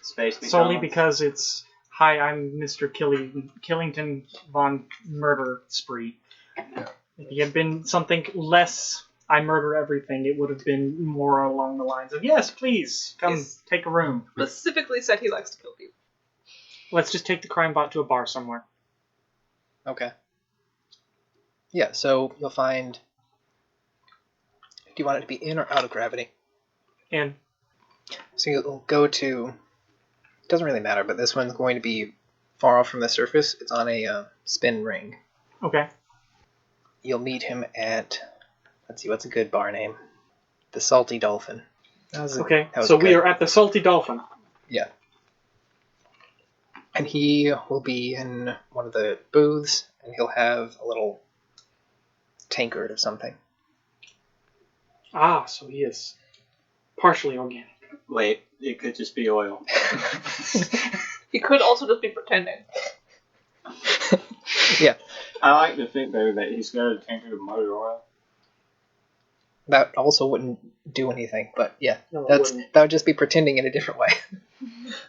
space McDonald's. Solely because it's, "Hi, I'm Mr. Killington von Murder Spree." Yeah. If he had been something less, "I murder everything," it would have been more along the lines of, "Yes, please, come take a room." Specifically said he likes to kill people. Let's just take the crime bot to a bar somewhere. Okay. Yeah, so you'll find... Do you want it to be in or out of gravity? In. So you'll go to... It doesn't really matter, but this one's going to be far off from the surface. It's on a spin ring. Okay. You'll meet him at... Let's see, what's a good bar name? The Salty Dolphin. Okay, so we are at the Salty Dolphin. Yeah. And he will be in one of the booths, and he'll have a little tankard of something. Ah, so he is partially organic. Wait, it could just be oil. He could also just be pretending. Yeah. I like to think, though, that he's got a tankard of motor oil. That also wouldn't do anything, but yeah, No, it that wouldn't. would just be pretending in a different way.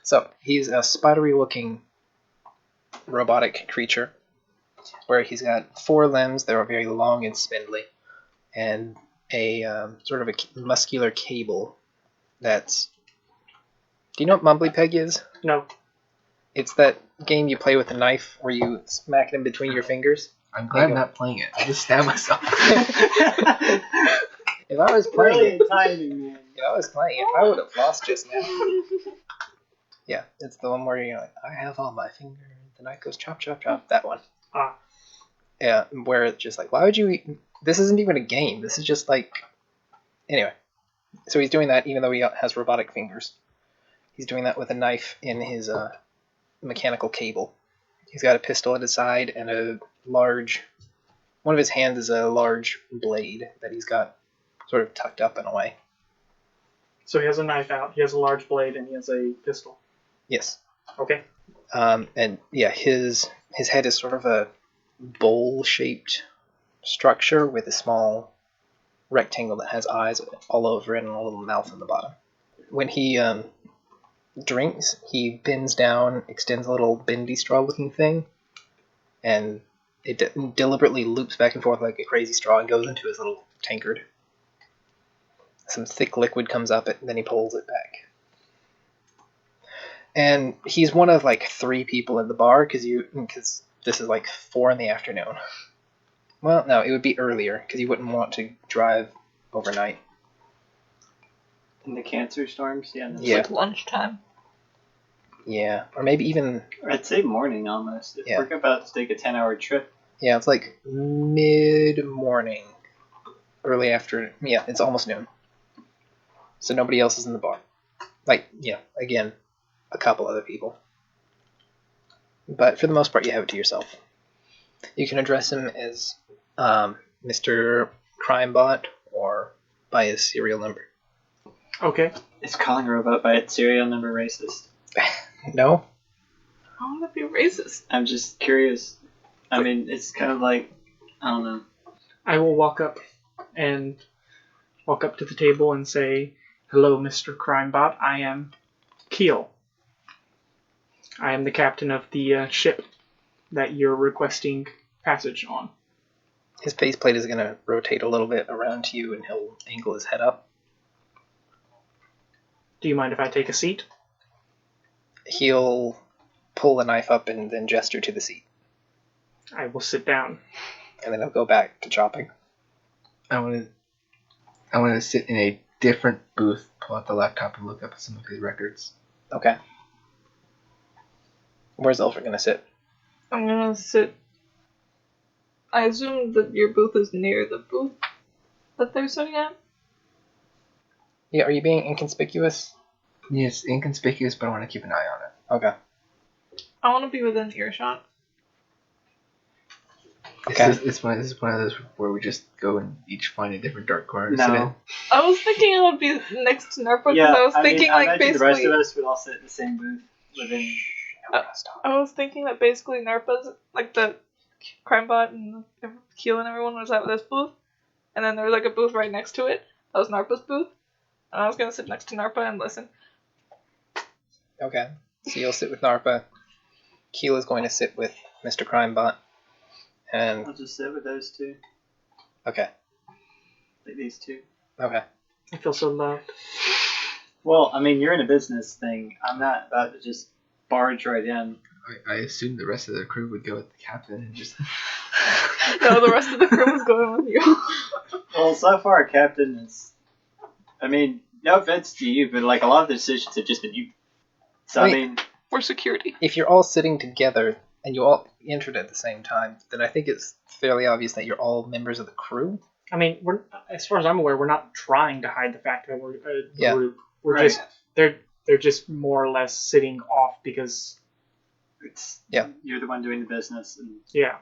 So he's a spidery-looking robotic creature, where he's got 4 limbs that are very long and spindly, and a sort of a muscular cable that's... Do you know what Mumbly Peg is? No. It's that game you play with a knife where you smack it in between your fingers. I'm glad I'm not playing it. I just stabbed myself. If I was playing it, timing, man. I would have lost just now. Yeah, it's the one where you're like, "I have all my fingers." The knife goes chop, chop, chop. That one. Ah. Yeah, where it's just like, why would you... This isn't even a game. This is just like... Anyway. So he's doing that even though he has robotic fingers. He's doing that with a knife in his mechanical cable. He's got a pistol at his side and a large... One of his hands is a large blade that he's got sort of tucked up in a way. So he has a knife out, he has a large blade, and he has a pistol. Yes. Okay. And yeah, his head is sort of a bowl-shaped structure with a small rectangle that has eyes all over it and a little mouth on the bottom. When he drinks, he bends down, extends a little bendy straw looking thing, and it deliberately loops back and forth like a crazy straw and goes into his little tankard. Some thick liquid comes up, and then he pulls it back. And he's one of like 3 people in the bar because this is like 4 in the afternoon. Well, no, it would be earlier because you wouldn't want to drive overnight. In the cancer storms, yeah. It's like lunchtime. Yeah, or maybe even... I'd say morning almost. If we're about to take a 10-hour trip. Yeah, it's like mid-morning. Early afternoon. Yeah, it's almost noon. So nobody else is in the bar. Like, yeah, again, a couple other people. But for the most part, you have it to yourself. You can address him as Mr. Crimebot or by his serial number. Okay. Is calling a robot by its serial number racist? No? How would that be racist? I'm just curious. I mean, it's kind of like, I don't know. I will walk up to the table and say, "Hello, Mr. Crimebot. I am Keel. I am the captain of the ship that you're requesting passage on." His faceplate is going to rotate a little bit around to you and he'll angle his head up. Do you mind if I take a seat? He'll pull the knife up and then gesture to the seat. I will sit down. And then he'll go back to chopping. I want to sit in a different booth, pull out the laptop, and look up at some of his records. Okay. Where's Ulfric going to sit? I'm gonna sit... I assume that your booth is near the booth that they're sitting at? Yeah, are you being inconspicuous? Yes, inconspicuous, but I want to keep an eye on it. Okay. I want to be within earshot. Okay. This is one of those where we just go and each find a different dark corner to sit in. I was thinking I would be next to Narpa because I was thinking I like imagine basically... the rest of us would all sit in the same booth within... I was thinking that basically Narpa's, like the Crimebot and Keel and everyone was at this booth, and then there was like a booth right next to it. That was Narpa's booth, and I was gonna sit next to Narpa and listen. Okay. So you'll sit with Narpa. Keel is going to sit with Mr. Crimebot. And... I'll just sit with those 2. Okay. Like these 2. Okay. I feel so loved. Well, I mean, you're in a business thing. I'm not about to just barge right in. I assumed the rest of the crew would go with the captain and just... No, the rest of the crew was going with you. Well, so far, Captain is... I mean, no offense to you, but like a lot of the decisions have just been you. So, I mean... For security. If you're all sitting together and you all entered at the same time, then I think it's fairly obvious that you're all members of the crew. I mean, as far as I'm aware, we're not trying to hide the fact that we're a group. We're Right. just they're just more or less sitting off because You're the one doing the business. And... Yeah.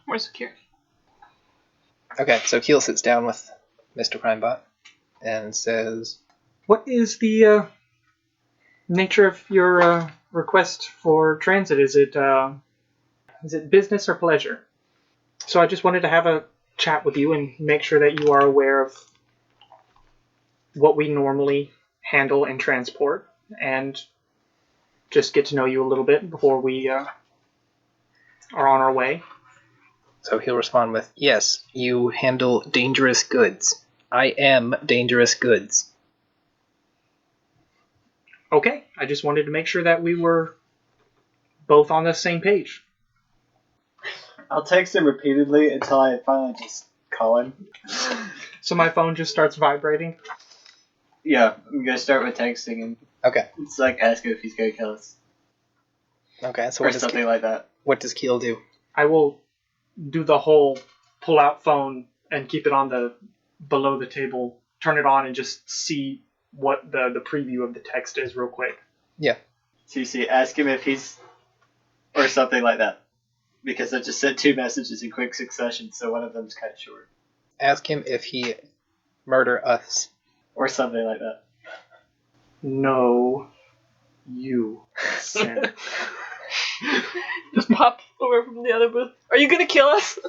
More security. Okay, so Keel sits down with Mr. Crimebot and says, What is the nature of your request for transit? Is it business or pleasure? So I just wanted to have a chat with you and make sure that you are aware of what we normally handle and transport, and just get to know you a little bit before we are on our way. So he'll respond with, yes, you handle dangerous goods. I am dangerous goods. Okay, I just wanted to make sure that we were both on the same page. I'll text him repeatedly until I finally just call him. So my phone just starts vibrating. Yeah, I'm gonna start with texting and Okay. it's like ask him if he's gonna kill us. Okay, so Or something like that. what does Keel do? I will do the whole pull out phone and keep it on the below the table, turn it on and just see what the preview of the text is real quick. Yeah. So you see, ask him if he's... Or something like that. Because I just sent 2 messages in quick succession, so one of them's kind of short. Ask him if he murder us. Or something like that. No, you sent. Just pop over from the other booth. Are you gonna kill us?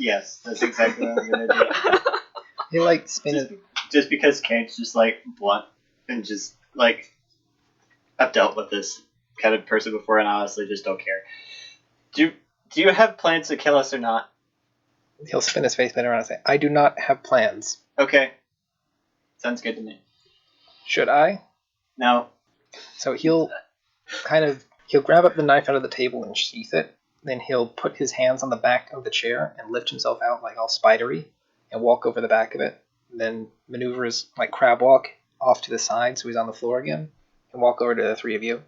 Yes, that's exactly what I'm gonna do. He'll like spin it. Just because Kate's just like blunt and just like I've dealt with this kind of person before, and I honestly just don't care. Do you have plans to kill us or not? He'll spin his face around and say, "I do not have plans." Okay, sounds good to me. Should I? No. So he'll grab up the knife out of the table and sheath it. Then he'll put his hands on the back of the chair and lift himself out like all spidery and walk over the back of it. Then maneuver his like crab walk off to the side so he's on the floor again and walk over to the three of you.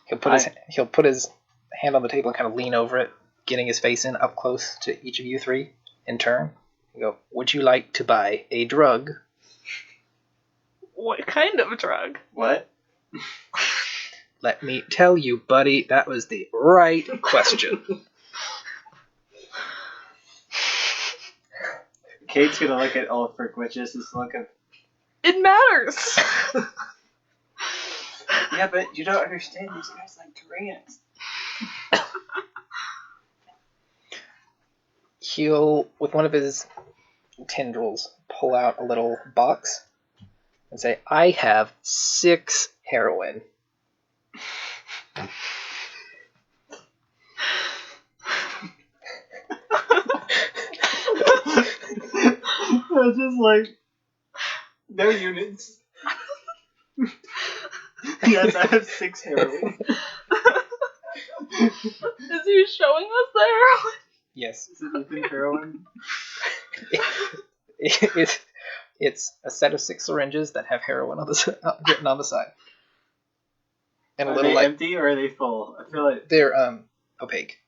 He'll put his hand on the table and kind of lean over it, getting his face in up close to each of you three in turn. And go, "Would you like to buy a drug?" What kind of drug? What? Let me tell you, buddy, that was the right question. Kate's gonna look at Ulfric with just this look of... It matters! Yeah, but you don't understand. These guys like Durants. He'll, with one of his tendrils, pull out a little box and say, "I have 6 heroin." I just like... No units. Yes, I have 6 heroin. Is he showing us the heroin? Yes. Is it even heroin? It's a set of 6 syringes that have heroin on the written on the side. And Are a little they like empty or are they full? I feel like... they're opaque.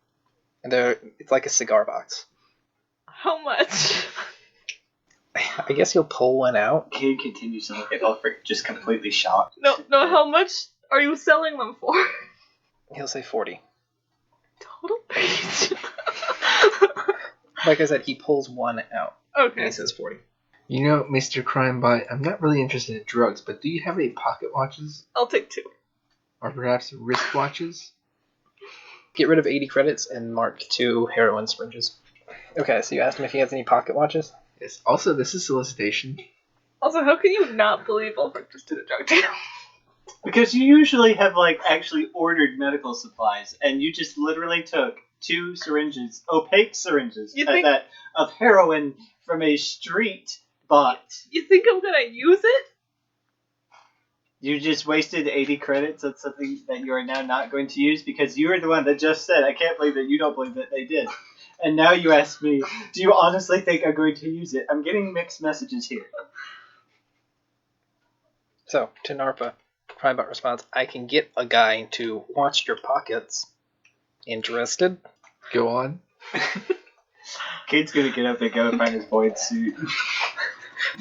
And it's like a cigar box. How much? I guess he'll pull one out. Kate continues to look at Ulfric, just completely shocked. No, how much are you selling them for? He'll say 40. Total reach. Like I said, he pulls one out. And Okay. he says 40. You know, Mr. Crimebot, I'm not really interested in drugs, but do you have any pocket watches? I'll take 2. Or perhaps wristwatches? Get rid of 80 credits and mark 2 heroin syringes. Okay, so you asked him if he has any pocket watches? Yes. Also, this is solicitation. Also, how can you not believe Ulfric just did a drug deal? Because you usually have, like, actually ordered medical supplies, and you just literally took 2 syringes, opaque syringes, of heroin from a street bought. You think I'm gonna use it? You just wasted 80 credits on something that you are now not going to use because you are the one that just said, "I can't believe that you don't believe that they did." And now you ask me, do you honestly think I'm going to use it? I'm getting mixed messages here. So, to Narpa, Crimebot responds, "I can get a guy to watch your pockets. Interested?" Go on. Kate's gonna get up and go find his void suit.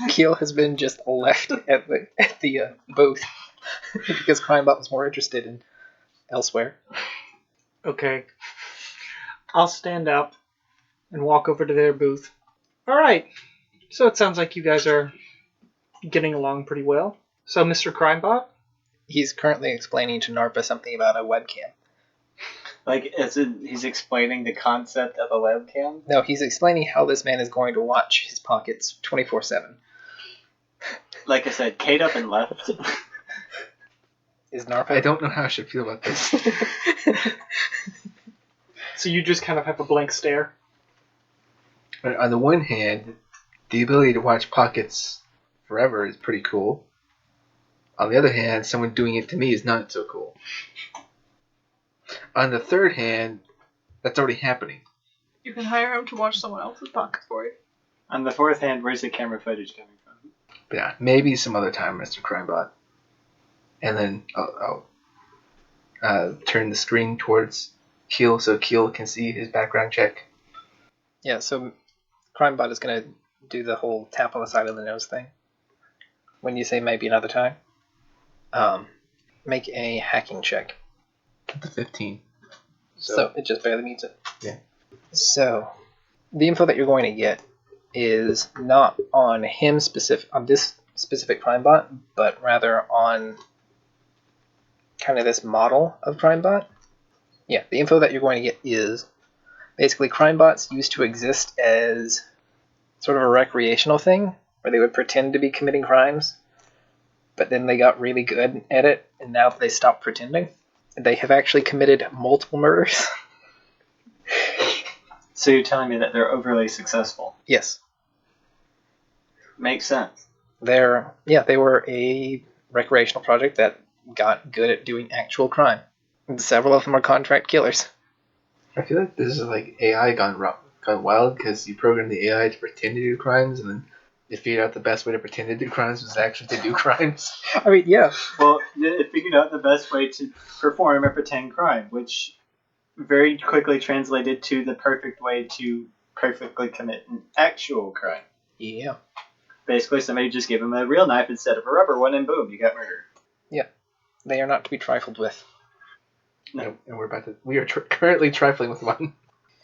Keel has been just left at the booth because Crimebot was more interested in elsewhere. Okay. I'll stand up and walk over to their booth. Alright. So it sounds like you guys are getting along pretty well. So, Mr. Crimebot? He's currently explaining to Narpa something about a webcam. Like, as in, he's explaining the concept of a webcam? No, he's explaining how this man is going to watch his pockets 24/7. Like I said, Kate up and left. Is Narpa... I don't know how I should feel about this. So you just kind of have a blank stare? But on the one hand, the ability to watch pockets forever is pretty cool. On the other hand, someone doing it to me is not so cool. On the third hand, that's already happening. You can hire him to watch someone else's pockets for you. On the fourth hand, where's the camera footage coming from? But yeah, maybe some other time, Mr. Crimebot. And then I'll turn the screen towards Keel so Keel can see his background check. Yeah, so Crimebot is going to do the whole tap on the side of the nose thing. When you say maybe another time, make a hacking check. The 15. So it just barely meets it. Yeah. So the info that you're going to get is not on this specific Crimebot, but rather on kind of this model of Crimebot. Yeah, the info that you're going to get is Basically, crime bots used to exist as sort of a recreational thing, where they would pretend to be committing crimes, but then they got really good at it, and now they stopped pretending. They have actually committed multiple murders. So you're telling me that they're overly successful? Yes. Makes sense. They were a recreational project that got good at doing actual crime. And several of them are contract killers. I feel like this is like AI gone wild, because you program the AI to pretend to do crimes, and then they figured out the best way to pretend to do crimes was actually to do crimes. I mean, yeah. Well, it figured out the best way to perform a pretend crime, which very quickly translated to the perfect way to perfectly commit an actual crime. Yeah. Basically, somebody just gave him a real knife instead of a rubber one, and boom, you got murdered. Yeah. They are not to be trifled with. No. And we are currently trifling with one.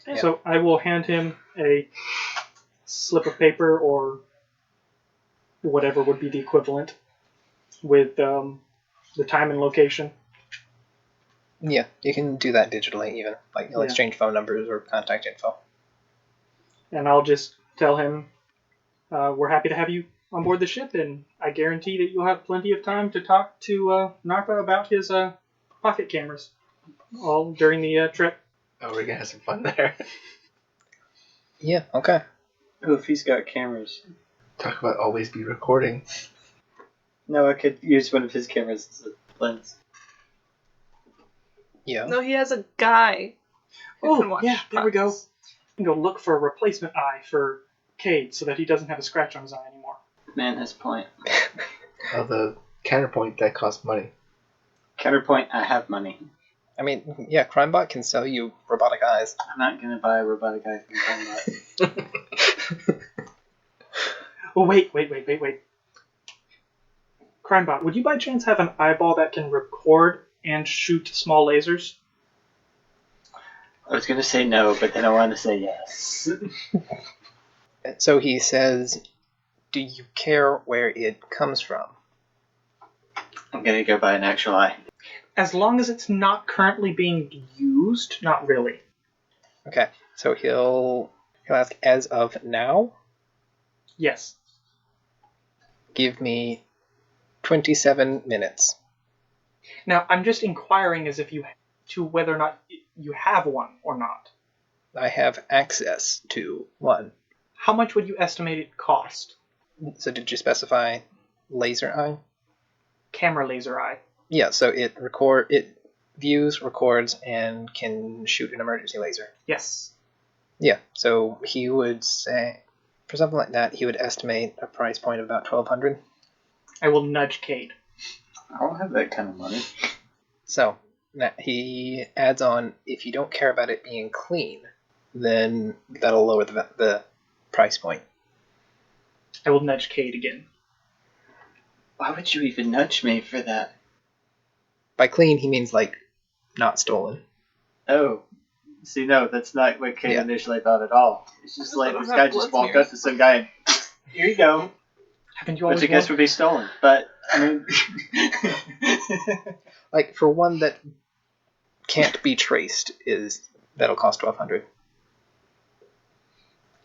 Yeah. So I will hand him a slip of paper or whatever would be the equivalent with the time and location. Yeah, you can do that digitally even. Like, you'll exchange phone numbers or contact info. And I'll just tell him, we're happy to have you on board the ship, and I guarantee that you'll have plenty of time to talk to Narpa about his pocket cameras all during the trip. Oh, we're gonna have some fun there. Yeah, okay. Oh, if he's got cameras. Talk about always be recording. No, I could use one of his cameras as a lens. Yeah. No, he has a guy. who can Oh, watch yeah, there we go. pockets. You can go look for a replacement eye for Cade so that he doesn't have a scratch on his eye anymore. Man has a point. The counterpoint, that costs money. Counterpoint, I have money. I mean, yeah, CrimeBot can sell you robotic eyes. I'm not going to buy a robotic eye from CrimeBot. Oh, wait. CrimeBot, would you by chance have an eyeball that can record and shoot small lasers? I was going to say no, but then I wanted to say yes. So he says, do you care where it comes from? I'm going to go buy an actual eye. As long as it's not currently being used, not really. Okay, so he'll ask, as of now, Yes. give me 27 minutes. Now, I'm just inquiring as if to whether or not you have one or not. I have access to one. How much would you estimate it cost? So did you specify laser eye? Camera laser eye. Yeah, so it views, records, and can shoot an emergency laser. Yes. Yeah, so he would say, for something like that, he would estimate a price point of about 1,200. I will nudge Cade. I don't have that kind of money. So he adds on, if you don't care about it being clean, then that'll lower the price point. I will nudge Cade again. Why would you even nudge me for that? By clean, he means, like, not stolen. Oh. See, no, that's not what Kate Yeah. initially thought at all. It's just like, don't this have guy just blood walked up to some guy and, here you go. Haven't you always Which I guess wanted- would be stolen, but, I mean... Like, for one that can't be traced, that'll cost 1,200.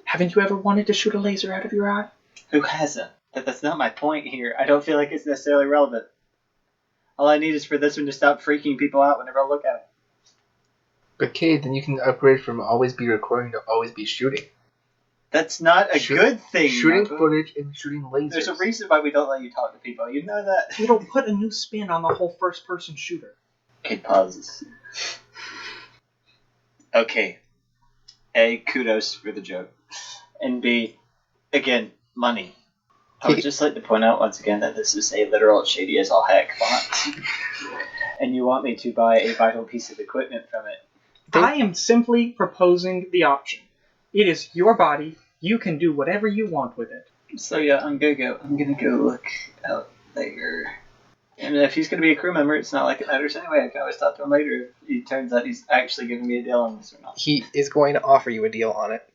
Haven't you ever wanted to shoot a laser out of your eye? Who hasn't? But that's not my point here. I don't feel like it's necessarily relevant. All I need is for this one to stop freaking people out whenever I look at it. But Cade, then you can upgrade from always be recording to always be shooting. That's not a good thing. Shooting Marco. footage and shooting lasers. There's a reason why we don't let you talk to people. You know that? It'll put a new spin on the whole first-person shooter. Kid pauses. Okay. A, kudos for the joke. And B, again, money. I would just like to point out once again that this is a literal shady as all heck font. And you want me to buy a vital piece of equipment from it. I am simply proposing the option. It is your body. You can do whatever you want with it. So yeah, I'm gonna go look out there. And if he's gonna be a crew member, it's not like it matters anyway. I can always talk to him later if it turns out he's actually giving me a deal on this or not. He is going to offer you a deal on it.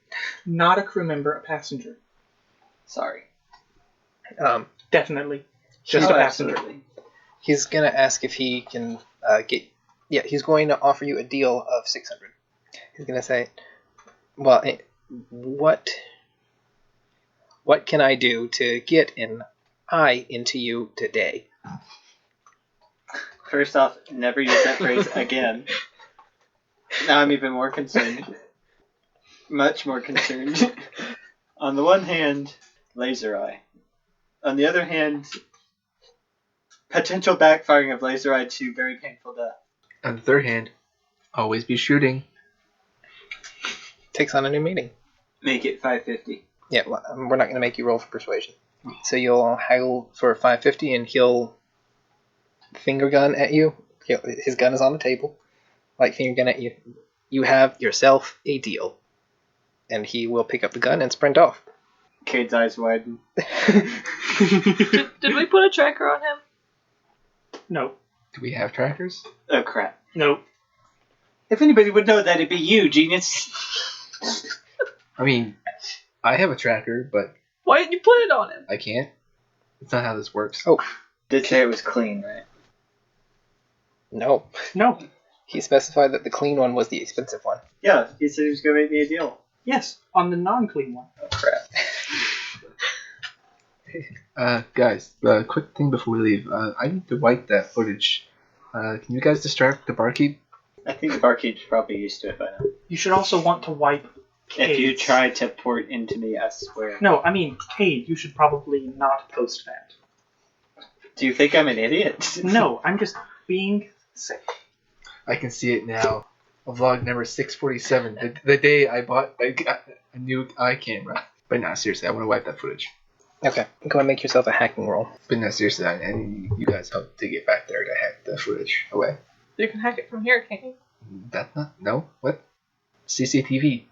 Not a crew member, a passenger. Sorry. Definitely. Just Oh, a passenger. absolutely. He's going to ask if he can he's going to offer you a deal of 600. He's going to say, Well, what can I do to get an eye into you today? First off, never use that phrase again. Now I'm even more concerned. Much more concerned. On the one hand, laser eye. On the other hand, potential backfiring of laser eye to very painful death. On the third hand, always be shooting. Takes on a new meaning. Make it 550. Yeah, well, we're not going to make you roll for persuasion. So you'll haggle for 550 and he'll finger gun at you. His gun is on the table. Like finger gun at you. You have yourself a deal. And he will pick up the gun and sprint off. Cade's eyes widen. Did we put a tracker on him? No. Do we have trackers? Oh crap. No. If anybody would know that, it'd be you, genius. I mean, I have a tracker, but Why didn't you put it on him? I can't. That's not how this works. Oh. Did say it was clean, right? No. No. He specified that the clean one was the expensive one. Yeah, he said he was going to make me a deal. Yes, on the non-clean one. Oh, crap. Guys, quick thing before we leave. I need to wipe that footage. Can you guys distract the barkeep? I think the barkeep's probably used to it by now. You should also want to wipe Cade. If you try to port into me, I swear. No, I mean, Cade, you should probably not post that. Do you think I'm an idiot? No, I'm just being safe. I can see it now. Vlog number 647. The day I bought a new eye camera. But no, seriously, I want to wipe that footage. Okay, go and make yourself a hacking roll. But no, seriously, I need you guys help to get back there to hack the footage away. You can hack it from here, can't you? That's not... No? What? CCTV.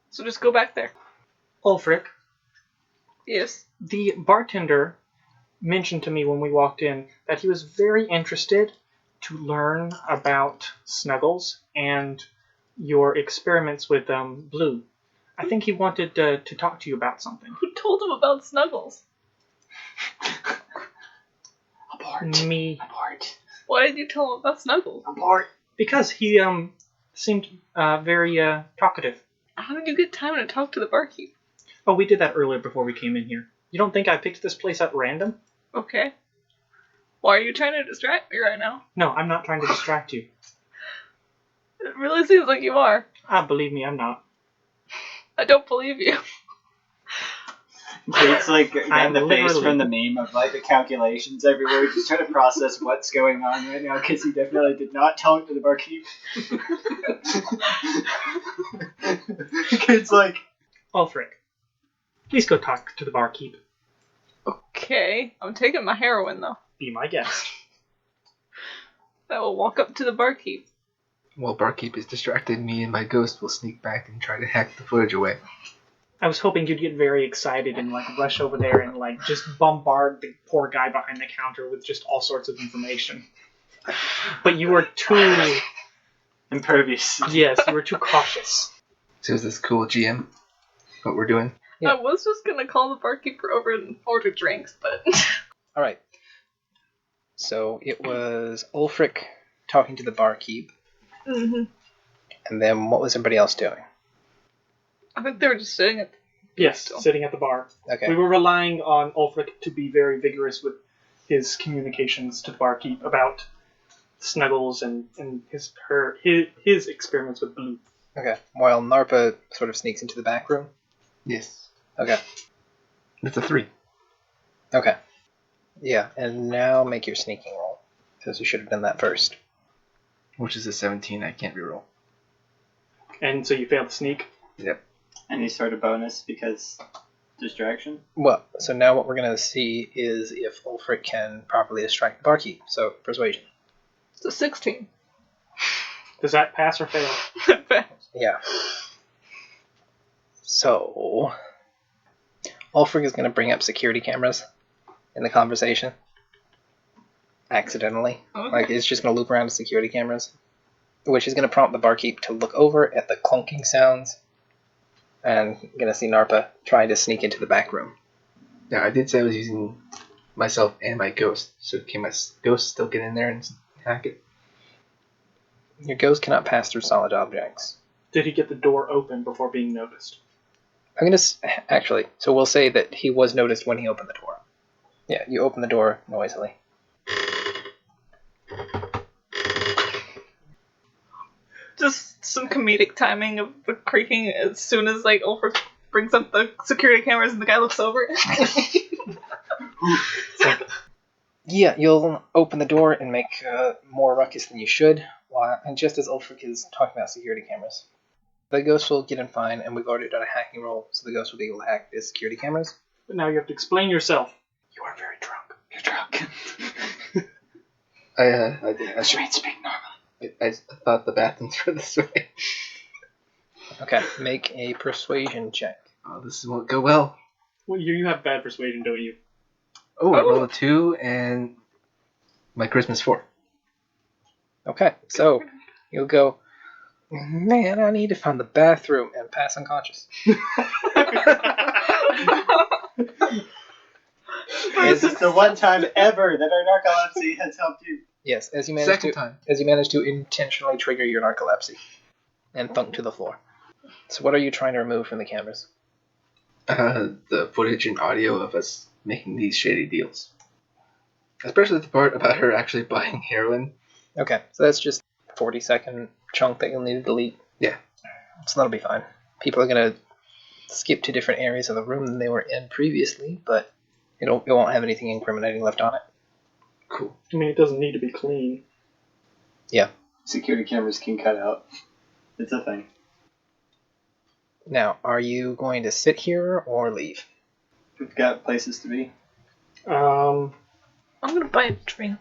So just go back there. Ulfric, Yes. the bartender mentioned to me when we walked in that he was very interested to learn about Snuggles and your experiments with Blue. I think he wanted to talk to you about something. Who told him about Snuggles? Abort. Me. Abort. Why did you tell him about Snuggles? Abort. Because he seemed very talkative. How did you get time to talk to the barkeep? Oh, we did that earlier before we came in here. You don't think I picked this place at random? Okay. Why are you trying to distract me right now? No, I'm not trying to distract you. It really seems like you are. Believe me, I'm not. I don't believe you. It's like I'm the face literally- from the meme of like the calculations everywhere, just trying to process what's going on right now because he definitely did not talk to the barkeep. It's like, Ulfric, please go talk to the barkeep. Okay. I'm taking my heroin, though. Be my guest. I will walk up to the barkeep. While barkeep is distracted, me and my ghost will sneak back and try to hack the footage away. I was hoping you'd get very excited and like rush over there and like just bombard the poor guy behind the counter with just all sorts of information. But you were too impervious. yes, you were too cautious. So is this cool, GM? What we're doing? Yeah. I was just gonna call the barkeeper over and order drinks, but... Alright. So it was Ulfric talking to the barkeep. Mm-hmm. And then what was everybody else doing? I think they were just sitting at Yes, Still. sitting at the bar. Okay. We were relying on Ulfric to be very vigorous with his communications to the barkeep about Snuggles and his experiments with Blue. Okay. While Narpa sort of sneaks into the back room. Yes. Okay. It's a 3. Okay. Yeah, and now make your sneaking roll. Because you should have done that first. Which is a 17, I can't reroll. And so you failed to sneak. Yep. Any sort of bonus because distraction? Well, so now what we're going to see is if Ulfric can properly distract the barkeep. So, persuasion. It's a 16. Does that pass or fail? Yeah. So, Ulfric is going to bring up security cameras in the conversation. Accidentally. Okay. Like, it's just going to loop around to security cameras. Which is going to prompt the barkeep to look over at the clunking sounds. And going to see Narpa trying to sneak into the back room. Yeah, I did say I was using myself and my ghost. So can my ghost still get in there and hack it? Your ghost cannot pass through solid objects. Did he get the door open before being noticed? I'm gonna actually. So we'll say that he was noticed when he opened the door. Yeah, you open the door noisily. Just some comedic timing of the creaking as soon as like Ulfric brings up the security cameras and the guy looks over. Yeah, you'll open the door and make more ruckus than you should, and just as Ulfric is talking about security cameras. The ghost will get in fine, and we've already done a hacking roll, so the ghost will be able to hack the security cameras. But now you have to explain yourself. You are very drunk. You're drunk. I Speak normally. I thought the bathrooms were this way. Okay, make a persuasion check. Oh, this won't go well. Well, you have bad persuasion, don't you? Oh, I rolled a 2, and my charisma's 4. Okay, so you'll go, man, I need to find the bathroom, and pass unconscious. This is the one time ever that our narcolepsy has helped you. Yes, as you manage to intentionally trigger your narcolepsy and thunk to the floor. So what are you trying to remove from the cameras? The footage and audio of us making these shady deals. Especially the part about her actually buying heroin. Okay, so that's just a 40-second chunk that you'll need to delete. Yeah. So that'll be fine. People are going to skip to different areas of the room than they were in previously, but it won't have anything incriminating left on it. Cool. I mean, it doesn't need to be clean. Yeah. Security cameras can cut out. It's a thing. Now, are you going to sit here or leave? We've got places to be. I'm gonna buy a drink.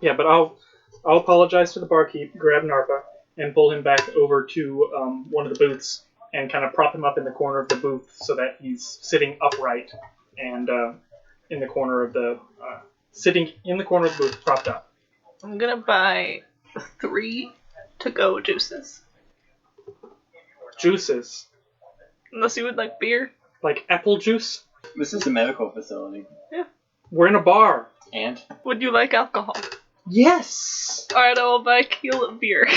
Yeah, but I'll apologize to the barkeep, grab Narpa, and pull him back over to one of the booths and kind of prop him up in the corner of the booth so that he's sitting upright and in the corner of the sitting in the corner of the booth, propped up. I'm gonna buy 3 to-go juices. Juices, Unless you would like beer. like apple juice. This is a medical facility. We're in a bar. And? Would you like alcohol? Yes. Alright, I will buy Keel beer.